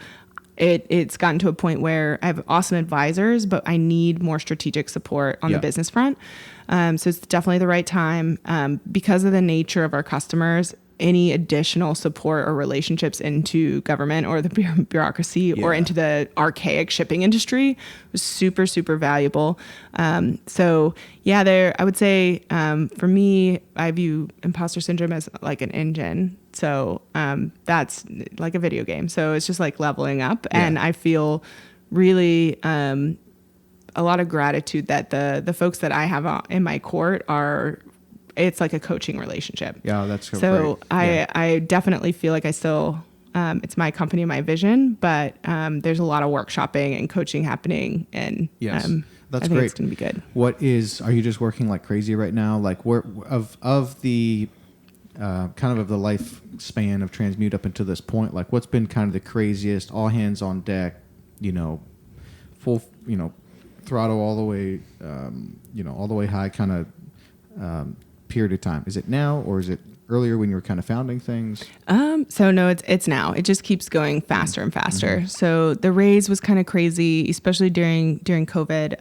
it's gotten to a point where I have awesome advisors, but I need more strategic support on the business front. So it's definitely the right time. Because of the nature of our customers, any additional support or relationships into government or the bureaucracy or into the archaic shipping industry was super, super valuable. I would say for me, I view imposter syndrome as like an engine. So that's like a video game. So it's just like leveling up. And I feel really a lot of gratitude that the folks that I have in my court it's like a coaching relationship. Yeah, that's so great. I definitely feel like I still, it's my company, my vision, but there's a lot of workshopping and coaching happening, and that's I think great. it's going to be good. Are you just working like crazy right now? Like of the kind of the lifespan of Transmute up until this point, like what's been kind of the craziest, all hands on deck, full throttle all the way, all the way high kind of period of time? Is it now, or is it earlier when you were kind of founding things? So no, it's now. It just keeps going faster and faster. So the raise was kind of crazy, especially during COVID.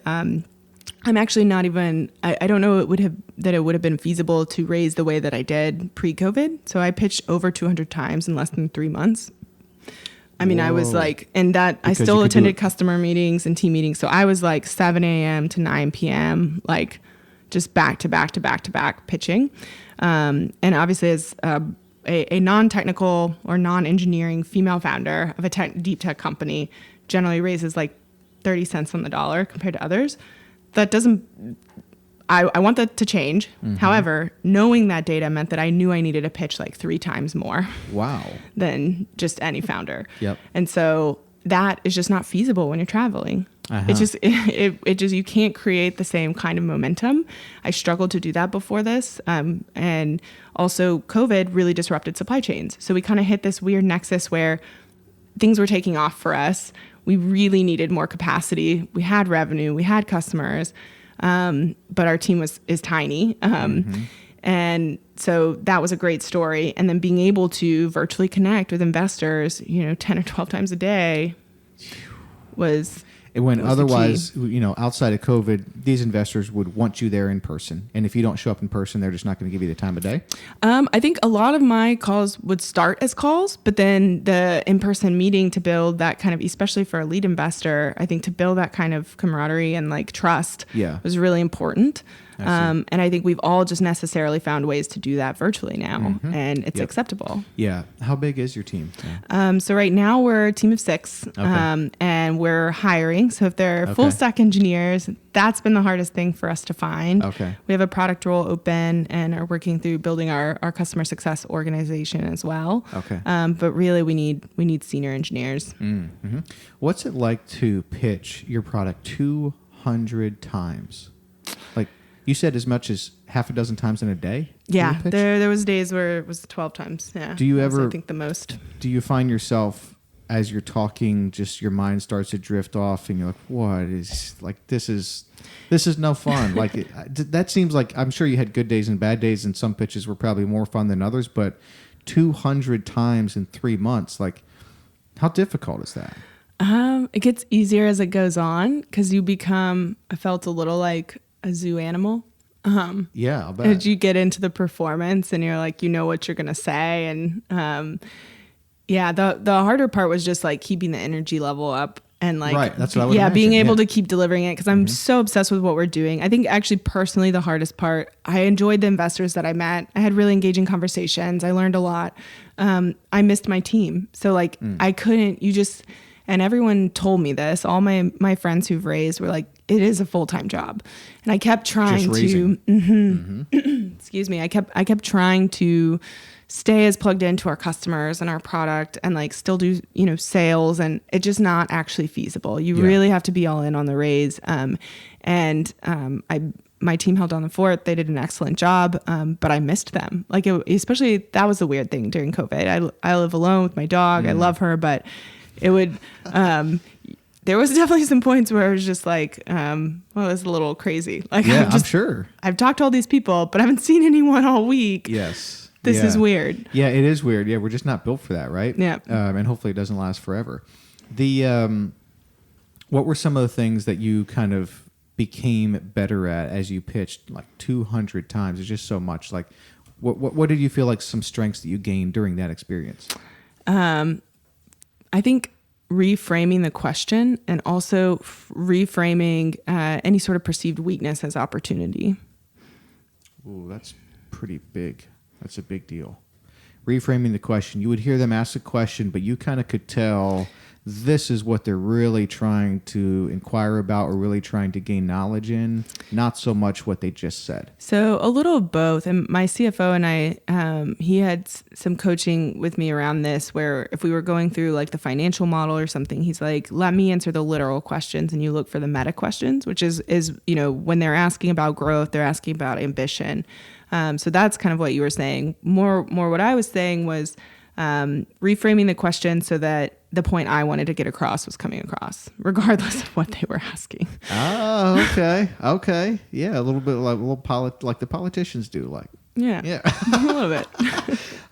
I'm actually not even, I don't know it would have been feasible to raise the way that I did pre-COVID. So I pitched over 200 times in less than 3 months. I mean, I was like, and that I still attended customer meetings and team meetings. So I was like 7 a.m. to 9 p.m., like just back to back to back to back pitching. And obviously as a non-technical or non-engineering female founder of a deep tech company generally raises like 30 cents on the dollar compared to others. That doesn't, I want that to change. However, knowing that data meant that I knew I needed to pitch like 3 times more. Wow. Than just any founder. Yep. And so that is just not feasible when you're traveling. It just you can't create the same kind of momentum. I struggled to do that before this. And also COVID really disrupted supply chains. So we kind of hit this weird nexus where things were taking off for us. We really needed more capacity. We had revenue, we had customers, but our team is tiny. And so that was a great story. And then being able to virtually connect with investors, 10 or 12 times a day was when otherwise, outside of COVID, these investors would want you there in person. And if you don't show up in person, they're just not going to give you the time of day. I think a lot of my calls would start as calls, but then the in-person meeting to build that kind of, especially for a lead investor, I think to build that kind of camaraderie and like trust was really important. And I think we've all just necessarily found ways to do that virtually now, and it's acceptable. Yeah. How big is your team? So right now we're a team of 6, and we're hiring. So if they're full stack engineers, that's been the hardest thing for us to find. We have a product role open and are working through building our customer success organization as well. But really we need senior engineers. What's it like to pitch your product 200 times? Like, you said as much as half a dozen times in a day? Yeah, there was days where it was 12 times. Yeah. Do you ever? I think the most. Do you find yourself as you're talking, just your mind starts to drift off, and you're like, "What is like? This is no fun." Like that seems like, I'm sure you had good days and bad days, and some pitches were probably more fun than others. But 200 times in 3 months, like, how difficult is that? It gets easier as it goes on because you become. I felt a little like a zoo animal. Yeah, I'll bet. As you get into the performance and you're like, what you're going to say. And the harder part was just like keeping the energy level up and like, right, that's what I would imagine. Being able to keep delivering it because I'm so obsessed with what we're doing. I think actually personally the hardest part, I enjoyed the investors that I met. I had really engaging conversations. I learned a lot. I missed my team. So like I couldn't, and everyone told me this. All my friends who've raised were like, it is a full-time job. And I kept trying to, excuse me. I kept trying to stay as plugged into our customers and our product and like still do, sales, and it's just not actually feasible. You really have to be all in on the raise. My team held down the fort. They did an excellent job. But I missed them. Like especially that was the weird thing during COVID. I live alone with my dog. I love her, but it would, there was definitely some points where it was just like, it was a little crazy. Like, I'm sure. I've talked to all these people, but I haven't seen anyone all week. Yes. This is weird. Yeah, it is weird. Yeah, we're just not built for that, right? Yeah. And hopefully it doesn't last forever. What were some of the things that you kind of became better at as you pitched like 200 times? It's just so much. Like, what did you feel like some strengths that you gained during that experience? I think reframing the question and also reframing any sort of perceived weakness as opportunity. Ooh, that's pretty big. That's a big deal. Reframing the question. You would hear them ask a question, but you kind of could tell this is what they're really trying to inquire about or really trying to gain knowledge in, not so much what they just said. So a little of both. And my CFO and I, he had some coaching with me around this, where if we were going through like the financial model or something, he's like, let me answer the literal questions and you look for the meta questions, which is when they're asking about growth, they're asking about ambition. So that's kind of what you were saying. More what I was saying was reframing the question so that the point I wanted to get across was coming across, regardless of what they were asking. Oh, okay. Okay. Yeah, a little bit like the politicians do. Like, Yeah. A little bit.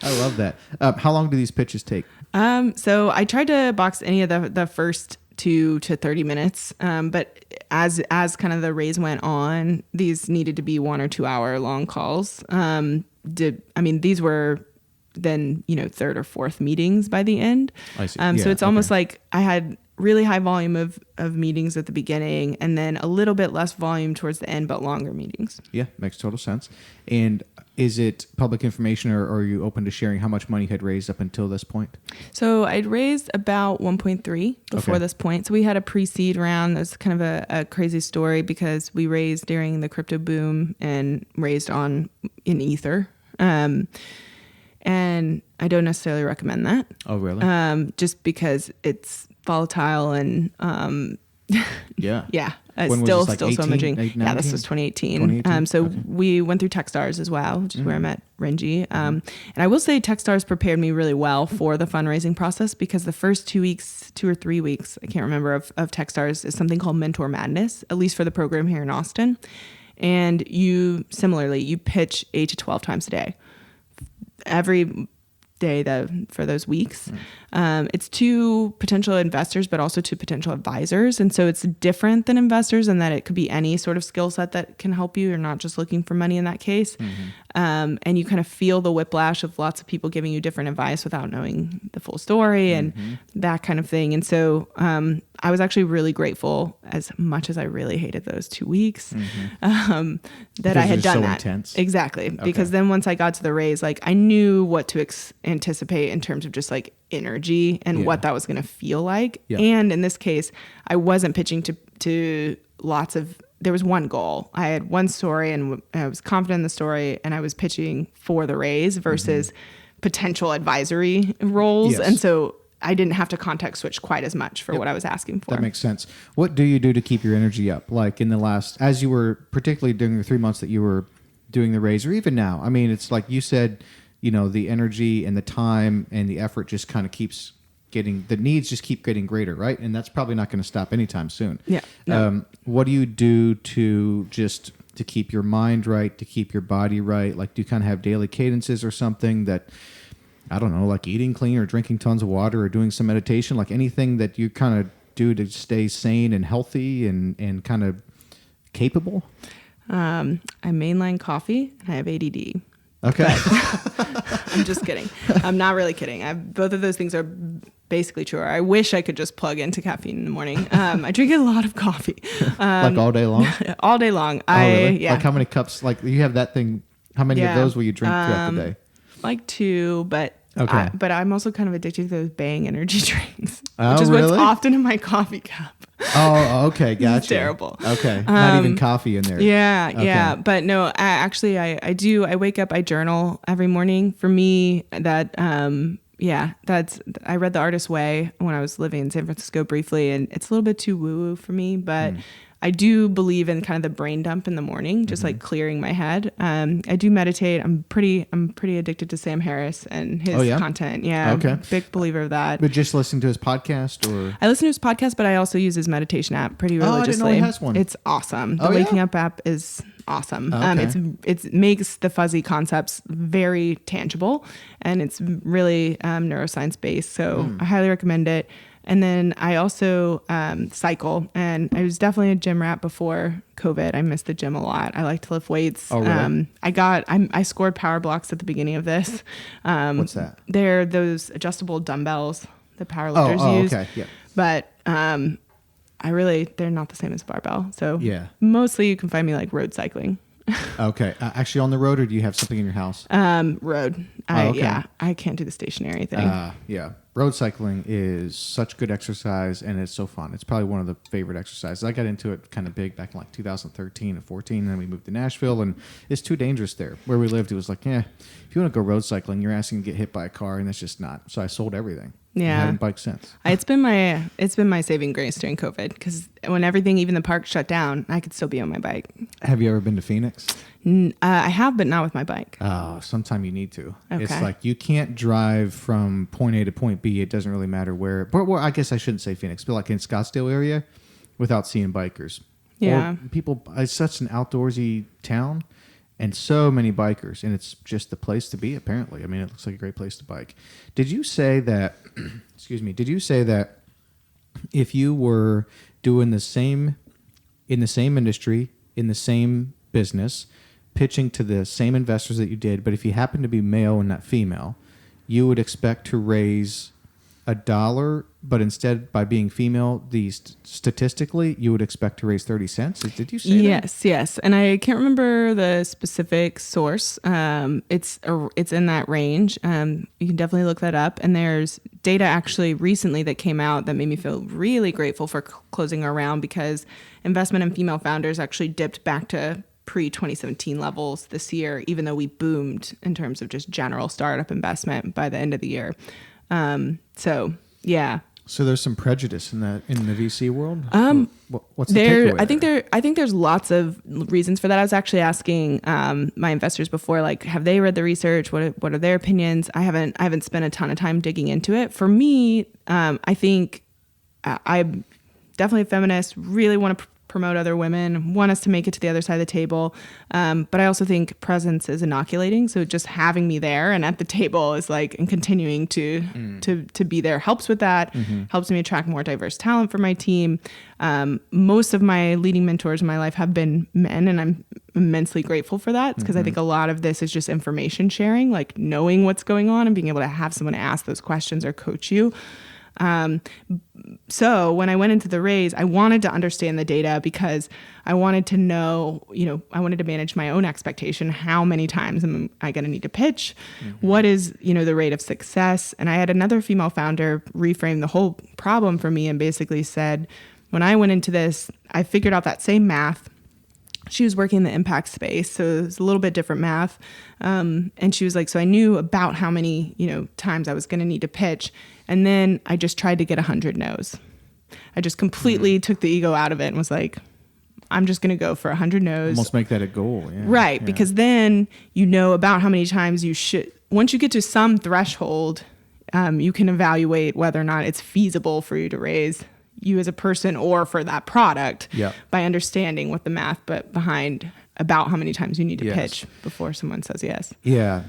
I love that. How long do these pitches take? So I tried to box any of the first 2 to 30 minutes. But as kind of the raise went on, these needed to be 1 or 2 hour long calls. These were then, third or fourth meetings by the end. I see. So it's almost like I had really high volume of meetings at the beginning and then a little bit less volume towards the end, but longer meetings. Yeah, makes total sense. And is it public information or are you open to sharing how much money you had raised up until this point? So I'd raised about 1.3 before this point. So we had a pre-seed round. That's kind of a crazy story because we raised during the crypto boom and raised in Ether. And I don't necessarily recommend that. Oh, really? Just because it's volatile and yeah. It's when still was this, like so 18, emerging. 19? Yeah, this was 2018. So okay. We went through Techstars as well, which is where I met Renji. And I will say Techstars prepared me really well for the fundraising process because the first 2 or 3 weeks, I can't remember, of Techstars is something called Mentor Madness, at least for the program here in Austin. And you pitch 8 to 12 times a day. Every day for those weeks. It's to potential investors, but also to potential advisors. And so it's different than investors in that it could be any sort of skill set that can help you. You're not just looking for money in that case. And you kind of feel the whiplash of lots of people giving you different advice without knowing the full story and that kind of thing. And so I was actually really grateful, as much as I really hated those 2 weeks, that I had done that. Intense. Exactly. Okay. Because then once I got to the raise, like I knew what to anticipate in terms of just like energy and what that was going to feel like. Yeah. And in this case, I wasn't pitching to lots of, there was one goal. I had one story and I was confident in the story and I was pitching for the raise versus potential advisory roles. Yes. And so I didn't have to context switch quite as much for what I was asking for. That makes sense. What do you do to keep your energy up? Like in the last, as you were particularly during the 3 months that you were doing the raise, or even now, I mean, it's like you said, the energy and the time and the effort just kind of keeps the needs just keep getting greater, right? And that's probably not going to stop anytime soon. Yeah. No. What do you do to keep your mind right, to keep your body right? Like, do you kind of have daily cadences or something that, I don't know, like eating clean or drinking tons of water or doing some meditation, like anything that you kind of do to stay sane and healthy and kind of capable? I mainline coffee and I have ADD. Okay. I'm just kidding. I'm not really kidding. Both of those things are basically true. I wish I could just plug into caffeine in the morning. I drink a lot of coffee. Like all day long? All day long. Really? Yeah. Like how many cups, like you have that thing, how many of those will you drink throughout the day? Like 2, but okay. But I'm also kind of addicted to those Bang energy drinks, which is really? what's often in my coffee cup. Oh, okay, gotcha. It's terrible. Okay, not even coffee in there. Yeah, okay. Yeah, but no, I do. I wake up, I journal every morning. For me, I read The Artist's Way when I was living in San Francisco briefly, and it's a little bit too woo-woo for me, but I do believe in kind of the brain dump in the morning, just like clearing my head. I do meditate. I'm pretty addicted to Sam Harris and his content. Yeah. Okay. Big believer of that. But just listening to his podcast or? I listen to his podcast, but I also use his meditation app pretty religiously. I didn't know he has one. It's awesome. The Waking Up app is awesome. Okay. It makes the fuzzy concepts very tangible and it's really neuroscience based. So I highly recommend it. And then I also cycle, and I was definitely a gym rat before COVID. I missed the gym a lot. I like to lift weights. Oh, really? I scored power blocks at the beginning of this. What's that? They're those adjustable dumbbells that powerlifters use. Okay, yeah. But they're not the same as barbell. So mostly you can find me like road cycling. Okay. Actually on the road, or do you have something in your house? Road. I can't do the stationary thing. Yeah. Road cycling is such good exercise and it's so fun. It's probably one of the favorite exercises. I got into it kind of big back in like 2013 and 14, and then we moved to Nashville, and it's too dangerous there. Where we lived, it was like, if you want to go road cycling, you're asking to get hit by a car, and that's just not. So I sold everything. Yeah. I haven't biked since. It's been my saving grace during COVID, because when everything, even the park, shut down, I could still be on my bike. Have you ever been to Phoenix? I have, but not with my bike. Oh, sometime you need to. Okay. It's like you can't drive from point A to point B. It doesn't really matter where. But well, I guess I shouldn't say Phoenix, but like in Scottsdale area, without seeing bikers. Yeah. Or people. It's such an outdoorsy town, and so many bikers, and it's just the place to be. Apparently, I mean, it looks like a great place to bike. Did you say that? Excuse me. Did you say that if you were doing the same in the same industry in the same business, pitching to the same investors that you did, but if you happen to be male and not female, you would expect to raise $1, but instead, by being female, statistically, you would expect to raise 30 cents. Did you say that? Yes. And I can't remember the specific source. It's in that range. You can definitely look that up. And there's data actually recently that came out that made me feel really grateful for closing our round, because investment in female founders actually dipped back to pre-2017 levels this year, even though we boomed in terms of just general startup investment by the end of the year. So yeah. So there's some prejudice in the VC world. What's the there? takeaway? I think there's lots of reasons for that. I was actually asking my investors before, like, have they read the research? What are their opinions? I haven't spent a ton of time digging into it. For me, I think I'm definitely a feminist. Really want to promote other women, want us to make it to the other side of the table. But I also think presence is inoculating. So just having me there and at the table is like, and continuing to be there helps with that, helps me attract more diverse talent for my team. Most of my leading mentors in my life have been men, and I'm immensely grateful for that, because I think a lot of this is just information sharing, like knowing what's going on and being able to have someone ask those questions or coach you. So when I went into the raise, I wanted to understand the data, because I wanted to know, I wanted to manage my own expectation. How many times am I going to need to pitch? What is, the rate of success? And I had another female founder reframe the whole problem for me and basically said, when I went into this, I figured out that same math. She was working in the impact space, so it was a little bit different math. And she was like, so I knew about how many, times I was going to need to pitch. And then I just tried to get 100 no's. I just completely took the ego out of it and was like, I'm just going to go for 100 no's. Almost make that a goal. Yeah. Right. Yeah. Because then about how many times you should, once you get to some threshold, you can evaluate whether or not it's feasible for you to raise you as a person or for that product by understanding what the math behind about how many times you need to pitch before someone says yes. Yeah.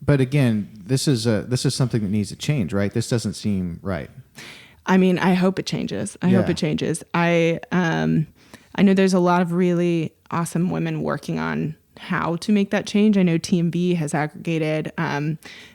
But again, this is something that needs to change, right? This doesn't seem right. I mean, I hope it changes. I hope it changes. I know there's a lot of really awesome women working on how to make that change. I know TMB has aggregated.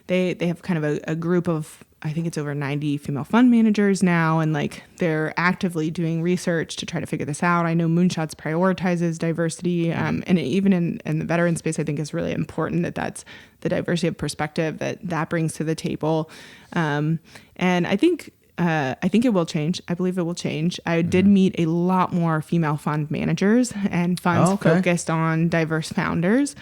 They have kind of a group of, I think it's over 90 female fund managers now, and like they're actively doing research to try to figure this out. I know Moonshots prioritizes diversity, and even in the veteran space, I think it's really important that that's the diversity of perspective that brings to the table. And I think it will change. I believe it will change. I did meet a lot more female fund managers and funds focused on diverse founders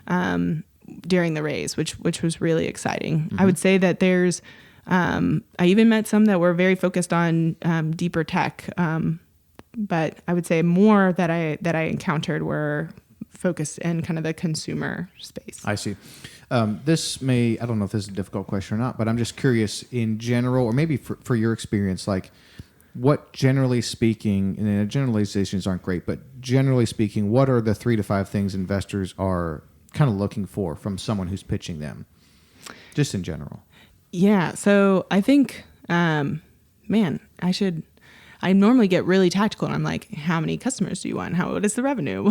during the raise, which was really exciting. I would say that there's I even met some that were very focused on deeper tech, but I would say more that I encountered were focused in kind of the consumer space. I see. I don't know if this is a difficult question or not, but I'm just curious in general, or maybe for your experience, like what generally speaking, and generalizations aren't great, but generally speaking, what are the 3 to 5 things investors are kind of looking for from someone who's pitching them, just in general? Yeah. So I think, I normally get really tactical, and I'm like, how many customers do you want? What is the revenue?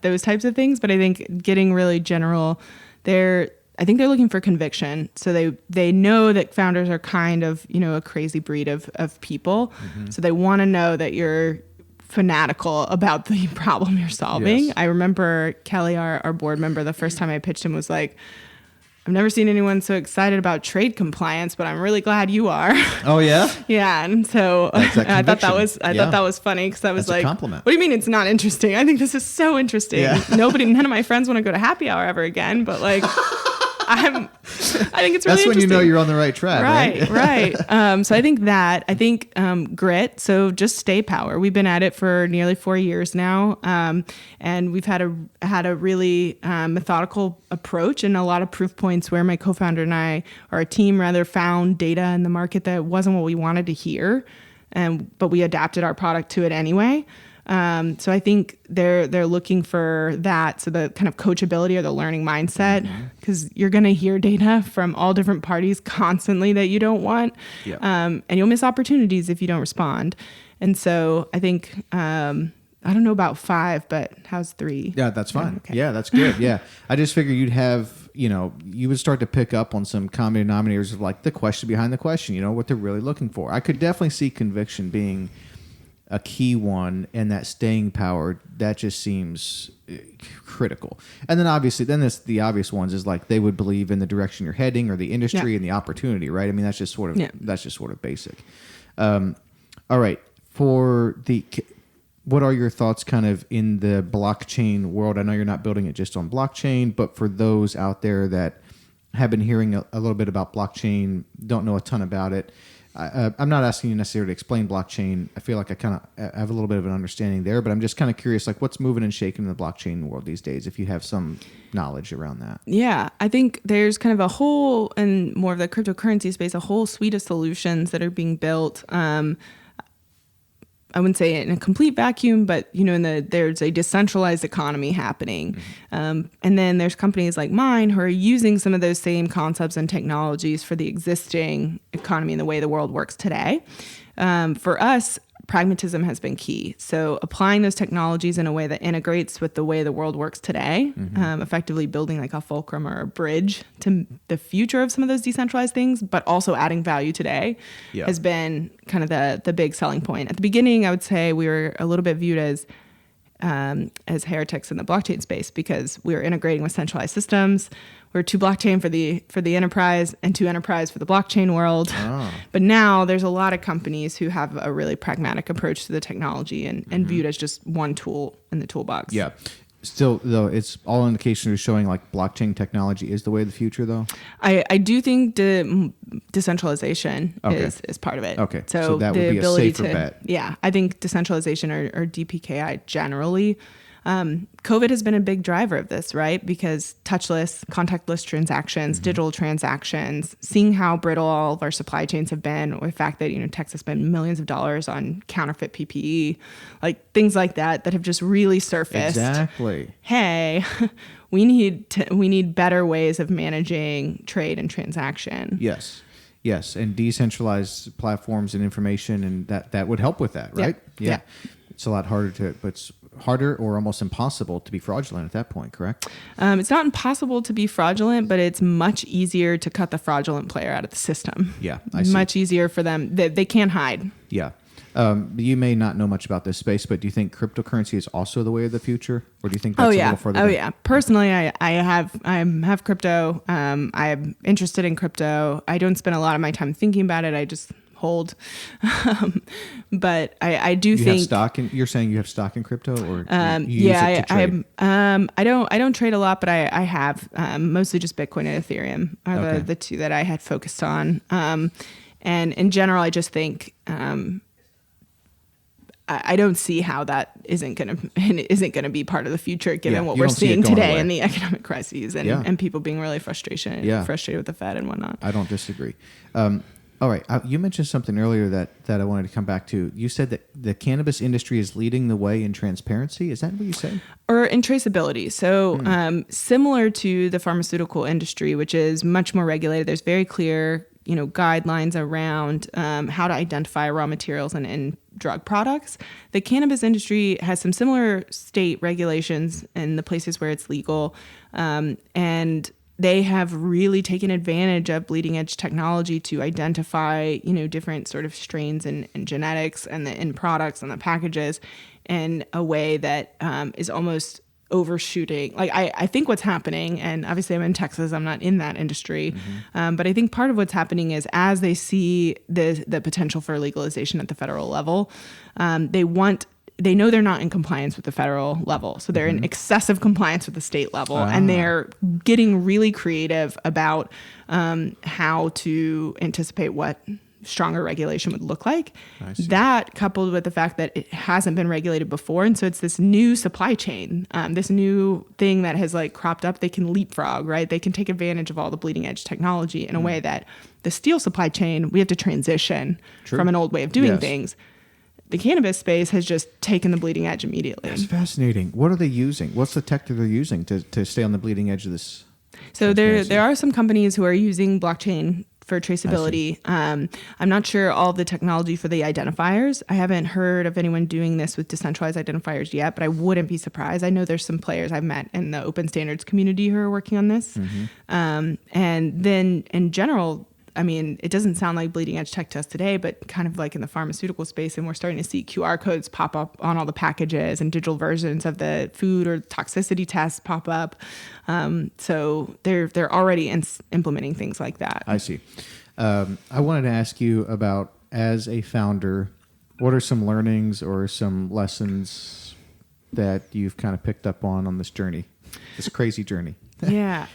Those types of things. But I think getting really general, I think they're looking for conviction. So they know that founders are kind of, a crazy breed of people. So they want to know that you're fanatical about the problem you're solving. Yes. I remember Kelly, our board member, the first time I pitched him was like, I've never seen anyone so excited about trade compliance, but I'm really glad you are. Oh yeah? Yeah. And so I thought that was funny, because I was like, compliment. What do you mean it's not interesting? I think this is so interesting. Yeah. None of my friends want to go to happy hour ever again, but like I'm I think it's really That's when you know interesting. you're on the right track, right? Right. So I think grit. So just stay power. We've been at it for nearly 4 years now, and we've had a really methodical approach and a lot of proof points where my co-founder and I, or our team rather, found data in the market that wasn't what we wanted to hear, but we adapted our product to it anyway. So I think they're looking for that. So the kind of coachability or the learning mindset, because you're going to hear data from all different parties constantly that you don't want. Yeah. And you'll miss opportunities if you don't respond. And so I think, I don't know about 5, but how's 3? Yeah, that's fine. Okay. Yeah, that's good. Yeah. I just figured you'd have, you would start to pick up on some common denominators of like the question behind the question, what they're really looking for. I could definitely see conviction being a key one, and that staying power, that just seems critical. And then obviously, the obvious ones is like they would believe in the direction you're heading or the industry and the opportunity, right? I mean, that's just sort of basic. All right. What are your thoughts kind of in the blockchain world? I know you're not building it just on blockchain, but for those out there that have been hearing a little bit about blockchain, don't know a ton about it, I'm not asking you necessarily to explain blockchain. I feel like I kind of have a little bit of an understanding there, but I'm just kind of curious, like what's moving and shaking in the blockchain world these days, if you have some knowledge around that. Yeah, I think there's kind of a whole, and more of the cryptocurrency space, a whole suite of solutions that are being built. I wouldn't say in a complete vacuum, but there's a decentralized economy happening, and then there's companies like mine who are using some of those same concepts and technologies for the existing economy and the way the world works today. For us, pragmatism has been key. So applying those technologies in a way that integrates with the way the world works today, effectively building like a fulcrum or a bridge to the future of some of those decentralized things, but also adding value today has been kind of the big selling point. At the beginning, I would say we were a little bit viewed as heretics in the blockchain space because we were integrating with centralized systems. We're 2 blockchain for the enterprise and 2 enterprise for the blockchain world. But now there's a lot of companies who have a really pragmatic approach to the technology and viewed as just one tool in the toolbox. Yeah. Still, though, it's all indications are showing like blockchain technology is the way of the future, though. I do think decentralization is part of it. Okay. So that would be a safer bet. Yeah. I think decentralization or DPKI generally, COVID has been a big driver of this, right? Because touchless, contactless transactions, digital transactions, seeing how brittle all of our supply chains have been, or the fact that, Texas spent millions of dollars on counterfeit PPE, like things like that have just really surfaced. Exactly. Hey, we need better ways of managing trade and transaction. Yes. And decentralized platforms and information, and that would help with that, right? Yeah. It's a lot harder but it's harder or almost impossible to be fraudulent at that point, correct? It's not impossible to be fraudulent, but it's much easier to cut the fraudulent player out of the system. Yeah, I see. Much easier for them. They can't hide. Yeah. You may not know much about this space, but do you think cryptocurrency is also the way of the future? Or do you think that's a little further down? Yeah. Personally, I have crypto. I'm interested in crypto. I don't spend a lot of my time thinking about it. I just hold. But I do think have stock in, you're saying you have stock in crypto, or you use it to trade? I don't trade a lot, but I have mostly just Bitcoin and Ethereum are the 2 that I had focused on. And in general, I just think I don't see how that isn't gonna be part of the future, given what we're seeing today in the economic crises and people being really frustrated with the Fed and whatnot. I don't disagree. All right. You mentioned something earlier that I wanted to come back to. You said that the cannabis industry is leading the way in transparency. Is that what you said? Or in traceability. So similar to the pharmaceutical industry, which is much more regulated, there's very clear guidelines around how to identify raw materials and drug products. The cannabis industry has some similar state regulations in the places where it's legal, and they have really taken advantage of bleeding edge technology to identify, different sort of strains and genetics and the end products and the packages in a way that is almost overshooting. Like I think what's happening, and obviously I'm in Texas, I'm not in that industry, but I think part of what's happening is as they see the potential for legalization at the federal level, they want they know they're not in compliance with the federal level. So they're in excessive compliance with the state level. And they're getting really creative about how to anticipate what stronger regulation would look like. That coupled with the fact that it hasn't been regulated before. And so it's this new supply chain, this new thing that has like cropped up. They can leapfrog, right? They can take advantage of all the bleeding edge technology in a way that the steel supply chain, we have to transition from an old way of doing things. The cannabis space has just taken the bleeding edge immediately. That's fascinating. What are they using? What's the tech that they're using to stay on the bleeding edge of this? So there are some companies who are using blockchain for traceability. I'm not sure all the technology for the identifiers. I haven't heard of anyone doing this with decentralized identifiers yet, but I wouldn't be surprised. I know there's some players I've met in the open standards community who are working on this. And then in general, I mean, it doesn't sound like bleeding edge tech to us today, but kind of like in the pharmaceutical space, and we're starting to see QR codes pop up on all the packages and digital versions of the food or toxicity tests pop up. So they're already implementing things like that. I see. I wanted to ask you about, as a founder, what are some learnings or some lessons that you've kind of picked up on this journey, this crazy journey? Yeah.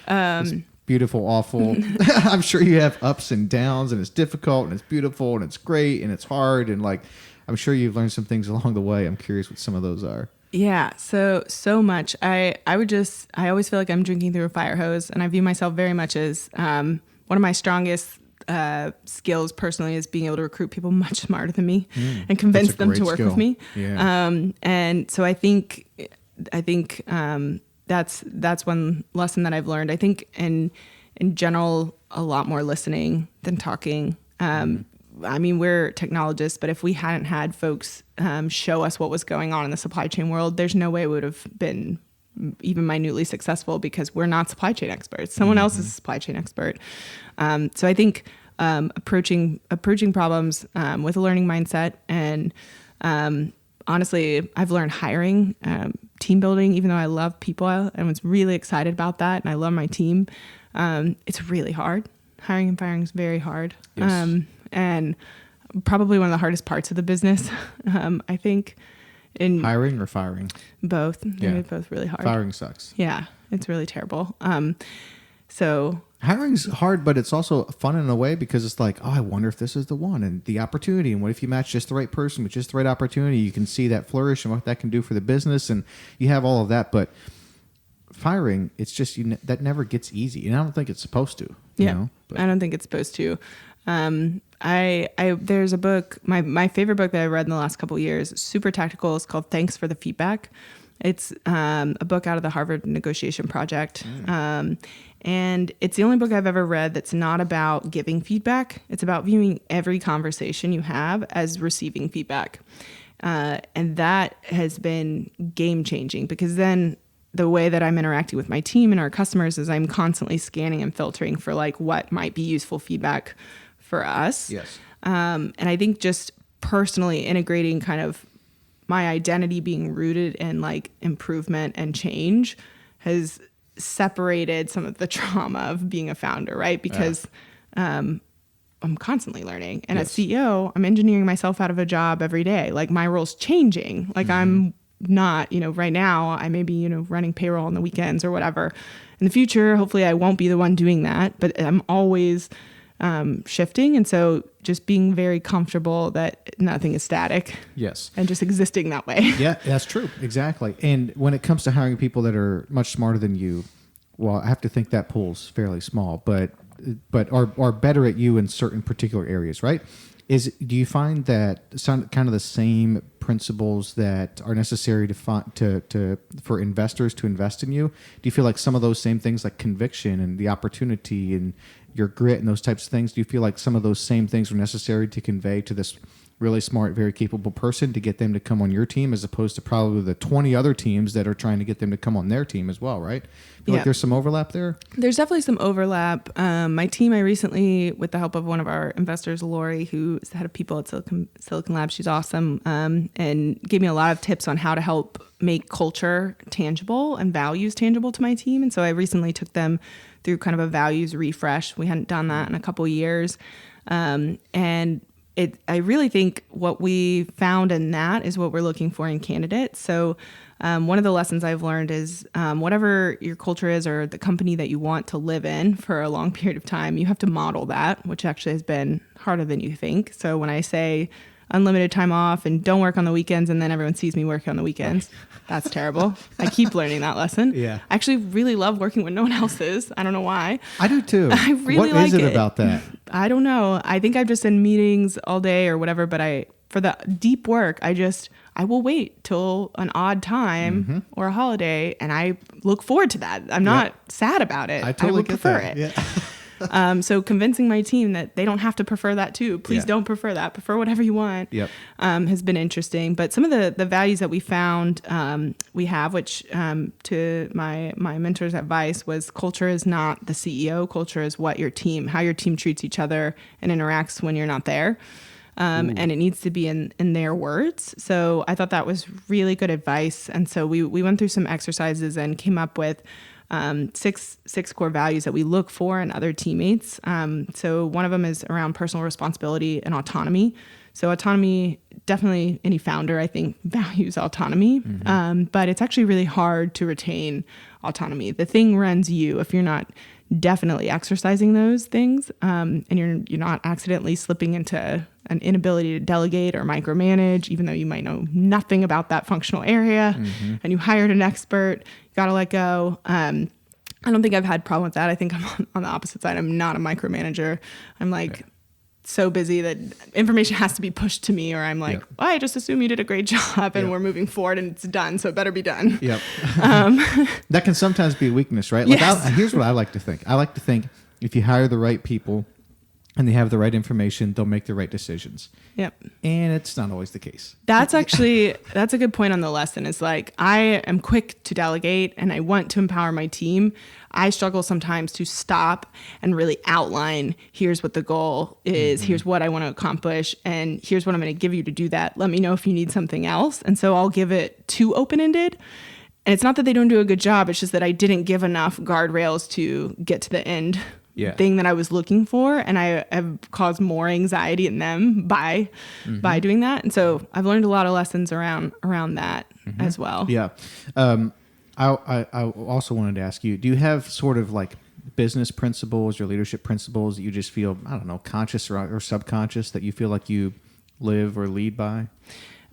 Beautiful, awful. I'm sure you have ups and downs, and it's difficult, and it's beautiful, and it's great, and it's hard, and like, I'm sure you've learned some things along the way. I'm curious what some of those are. Yeah, so much. I always feel like I'm drinking through a fire hose, and I view myself very much as one of my strongest skills personally is being able to recruit people much smarter than me and convince them to work with me. Yeah. And so I think that's one lesson that I've learned. I think in general, a lot more listening than talking. I mean, we're technologists, but if we hadn't had folks show us what was going on in the supply chain world, there's no way we would have been even minutely successful, because we're not supply chain experts. Someone else is a supply chain expert. So I think approaching problems with a learning mindset, and honestly, I've learned hiring, team building, even though I love people and was really excited about that, and I love my team. It's really hard. Hiring and firing is very hard. Yes. And probably one of the hardest parts of the business, I think. In hiring or firing? Both. Yeah. They're both really hard. Firing sucks. Yeah, it's really terrible. So hiring's hard, but it's also fun in a way, because it's like, oh, I wonder if this is the one, and the opportunity, and what if you match just the right person with just the right opportunity? You can see that flourish and what that can do for the business, and you have all of that. But firing, it's just that never gets easy, and I don't think it's supposed to. You know? I don't think it's supposed to. There's a book, my favorite book that I read in the last couple of years, super tactical. It's called Thanks for the Feedback. It's a book out of the Harvard Negotiation Project. And it's the only book I've ever read that's not about giving feedback. It's about viewing every conversation you have as receiving feedback. And that has been game changing, because then the way that I'm interacting with my team and our customers is I'm constantly scanning and filtering for like what might be useful feedback for us. Yes. And I think just personally integrating kind of my identity being rooted in like improvement and change has separated some of the trauma of being a founder, right? Because I'm constantly learning. And as CEO, I'm engineering myself out of a job every day. Like my role's changing. Like I'm not, right now I may be, running payroll on the weekends or whatever. In the future, hopefully I won't be the one doing that, but I'm always shifting. And so just being very comfortable that nothing is static. Yes. And just existing that way. Yeah, that's true. Exactly. And when it comes to hiring people that are much smarter than you, well, I have to think that pool's fairly small, but are better at you in certain particular areas, right? Do you find that some kind of the same principles that are necessary for investors to invest in you? Do you feel like some of those same things, like conviction and the opportunity and your grit and those types of things, do you feel like some of those same things are necessary to convey to this really smart, very capable person to get them to come on your team, as opposed to probably the 20 other teams that are trying to get them to come on their team as well, right? Feel like there's some overlap there? There's definitely some overlap. My team, I recently, with the help of one of our investors, Lori, who's the head of people at Silicon Labs, she's awesome, and gave me a lot of tips on how to help make culture tangible and values tangible to my team. And so I recently took them through kind of a values refresh. We hadn't done that in a couple of years. And I really think what we found in that is what we're looking for in candidates. So one of the lessons I've learned is whatever your culture is or the company that you want to live in for a long period of time, you have to model that, which actually has been harder than you think. So when I say unlimited time off and don't work on the weekends and then everyone sees me working on the weekends, that's terrible. I keep learning that lesson. Yeah. I actually really love working when no one else is. I don't know why. I do too. I really like it. What is it about that? I don't know. I think I'm just in meetings all day or whatever, but for the deep work, I will wait till an odd time or a holiday, and I look forward to that. I'm not sad about it. I totally would prefer it. Yeah. So convincing my team that they don't have to prefer that too. Please don't prefer that. Prefer whatever you want. Yep. Has been interesting. But some of the values that we found we have, which to my mentor's advice was, culture is not the CEO. Culture is how your team treats each other and interacts when you're not there. And it needs to be in their words. So I thought that was really good advice. And so we went through some exercises and came up with six core values that we look for in other teammates. So one of them is around personal responsibility and autonomy. So autonomy, definitely any founder, I think, values autonomy. But it's actually really hard to retain autonomy. The thing runs you if you're not definitely exercising those things, and you're not accidentally slipping into an inability to delegate or micromanage, even though you might know nothing about that functional area, and you hired an expert, you got to let go. I don't think I've had a problem with that. I think I'm on the opposite side. I'm not a micromanager. I'm like so busy that information has to be pushed to me, or I'm like, well, I just assume you did a great job and we're moving forward and it's done, so it better be done. Yep. That can sometimes be a weakness, right? Like, here's what I like to think. I like to think if you hire the right people and they have the right information, they'll make the right decisions. Yep. And it's not always the case. That's a good point on the lesson. Is like, I am quick to delegate and I want to empower my team. I struggle sometimes to stop and really outline, here's what the goal is, here's what I want to accomplish, and here's what I'm going to give you to do that. Let me know if you need something else. And so I'll give it too open-ended. And it's not that they don't do a good job. It's just that I didn't give enough guardrails to get to the end thing that I was looking for. And I have caused more anxiety in them by doing that. And so I've learned a lot of lessons around that as well. Yeah. I also wanted to ask you, do you have sort of like business principles or leadership principles that you just feel, I don't know, conscious or subconscious that you feel like you live or lead by?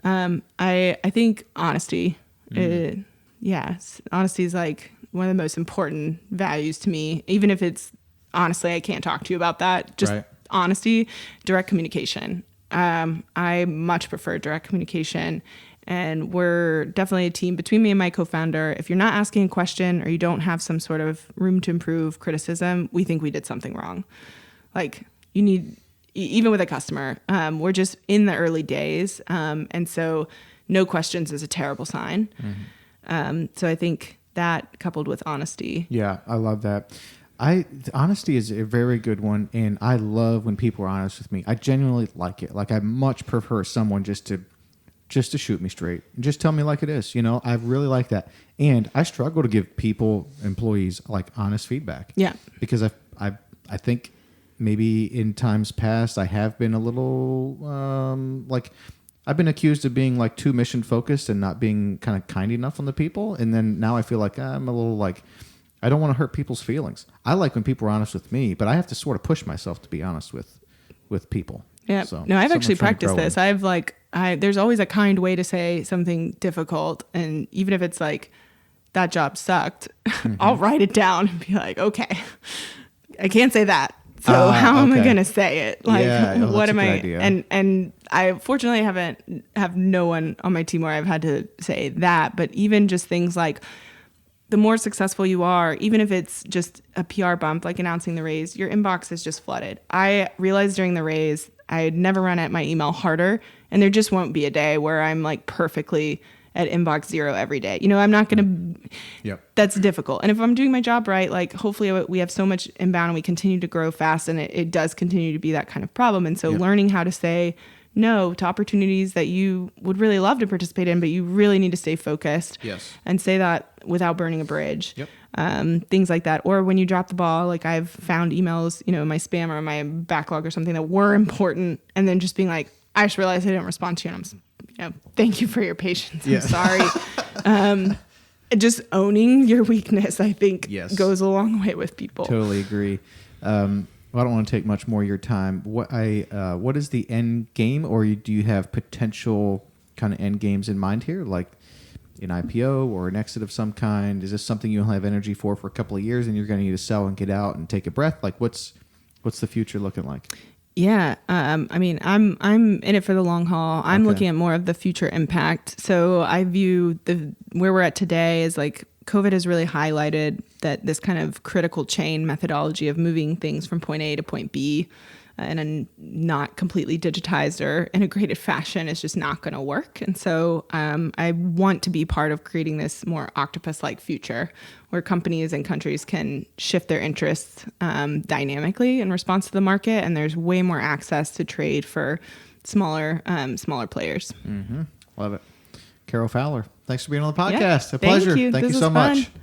I think honesty. Honesty is like one of the most important values to me, even if it's, honestly, I can't talk to you about that. Just honesty, direct communication. I much prefer direct communication. And we're definitely a team between me and my co-founder. If you're not asking a question or you don't have some sort of room to improve criticism, we think we did something wrong. Like, you need, even with a customer, we're just in the early days. And so no questions is a terrible sign. So I think that coupled with honesty. Yeah, I love that. Honesty is a very good one, and I love when people are honest with me. I genuinely like it. Like, I much prefer someone just to shoot me straight and just tell me like it is. You know, I really like that. And I struggle to give employees like honest feedback. Yeah. Because I think maybe in times past I have been a little like, I've been accused of being like too mission focused and not being kind of kind enough on the people. And then now I feel like I'm a little like, I don't want to hurt people's feelings. I like when people are honest with me, but I have to sort of push myself to be honest with people. Yeah. So, no, I've actually practiced this. There's always a kind way to say something difficult. And even if it's like, that job sucked, I'll write it down and be like, okay, I can't say that. So how am I going to say it? Like, what am I? Idea. And I fortunately have no one on my team where I've had to say that, but even just things like, the more successful you are, even if it's just a PR bump, like announcing the raise, your inbox is just flooded. I realized during the raise, I had never run at my email harder, and there just won't be a day where I'm like perfectly at inbox 0 every day. You know, I'm not going to, that's difficult. And if I'm doing my job right, like hopefully we have so much inbound and we continue to grow fast, and it does continue to be that kind of problem. And so learning how to say no to opportunities that you would really love to participate in, but you really need to stay focused. Yes. And say that without burning a bridge. Yep. Things like that. Or when you drop the ball, like I've found emails, in my spam or my backlog or something that were important, and then just being like, I just realized I didn't respond to you, and I'm, thank you for your patience. I'm sorry. Just owning your weakness, I think, goes a long way with people. Totally agree. I don't want to take much more of your time. What is the end game, or do you have potential kind of end games in mind here, like an IPO or an exit of some kind? Is this something you'll have energy for a couple of years, and you're going to need to sell and get out and take a breath? Like, what's the future looking like? Yeah, I'm in it for the long haul. I'm looking at more of the future impact. So I view where we're at today as like COVID has really highlighted that this kind of critical chain methodology of moving things from point A to point B in a not completely digitized or integrated fashion is just not going to work. And so I want to be part of creating this more octopus-like future where companies and countries can shift their interests dynamically in response to the market, and there's way more access to trade for smaller players. Mm-hmm. Love it. Karyl Fowler, thanks for being on the podcast. Yeah, a pleasure. Thank you so much. Fun.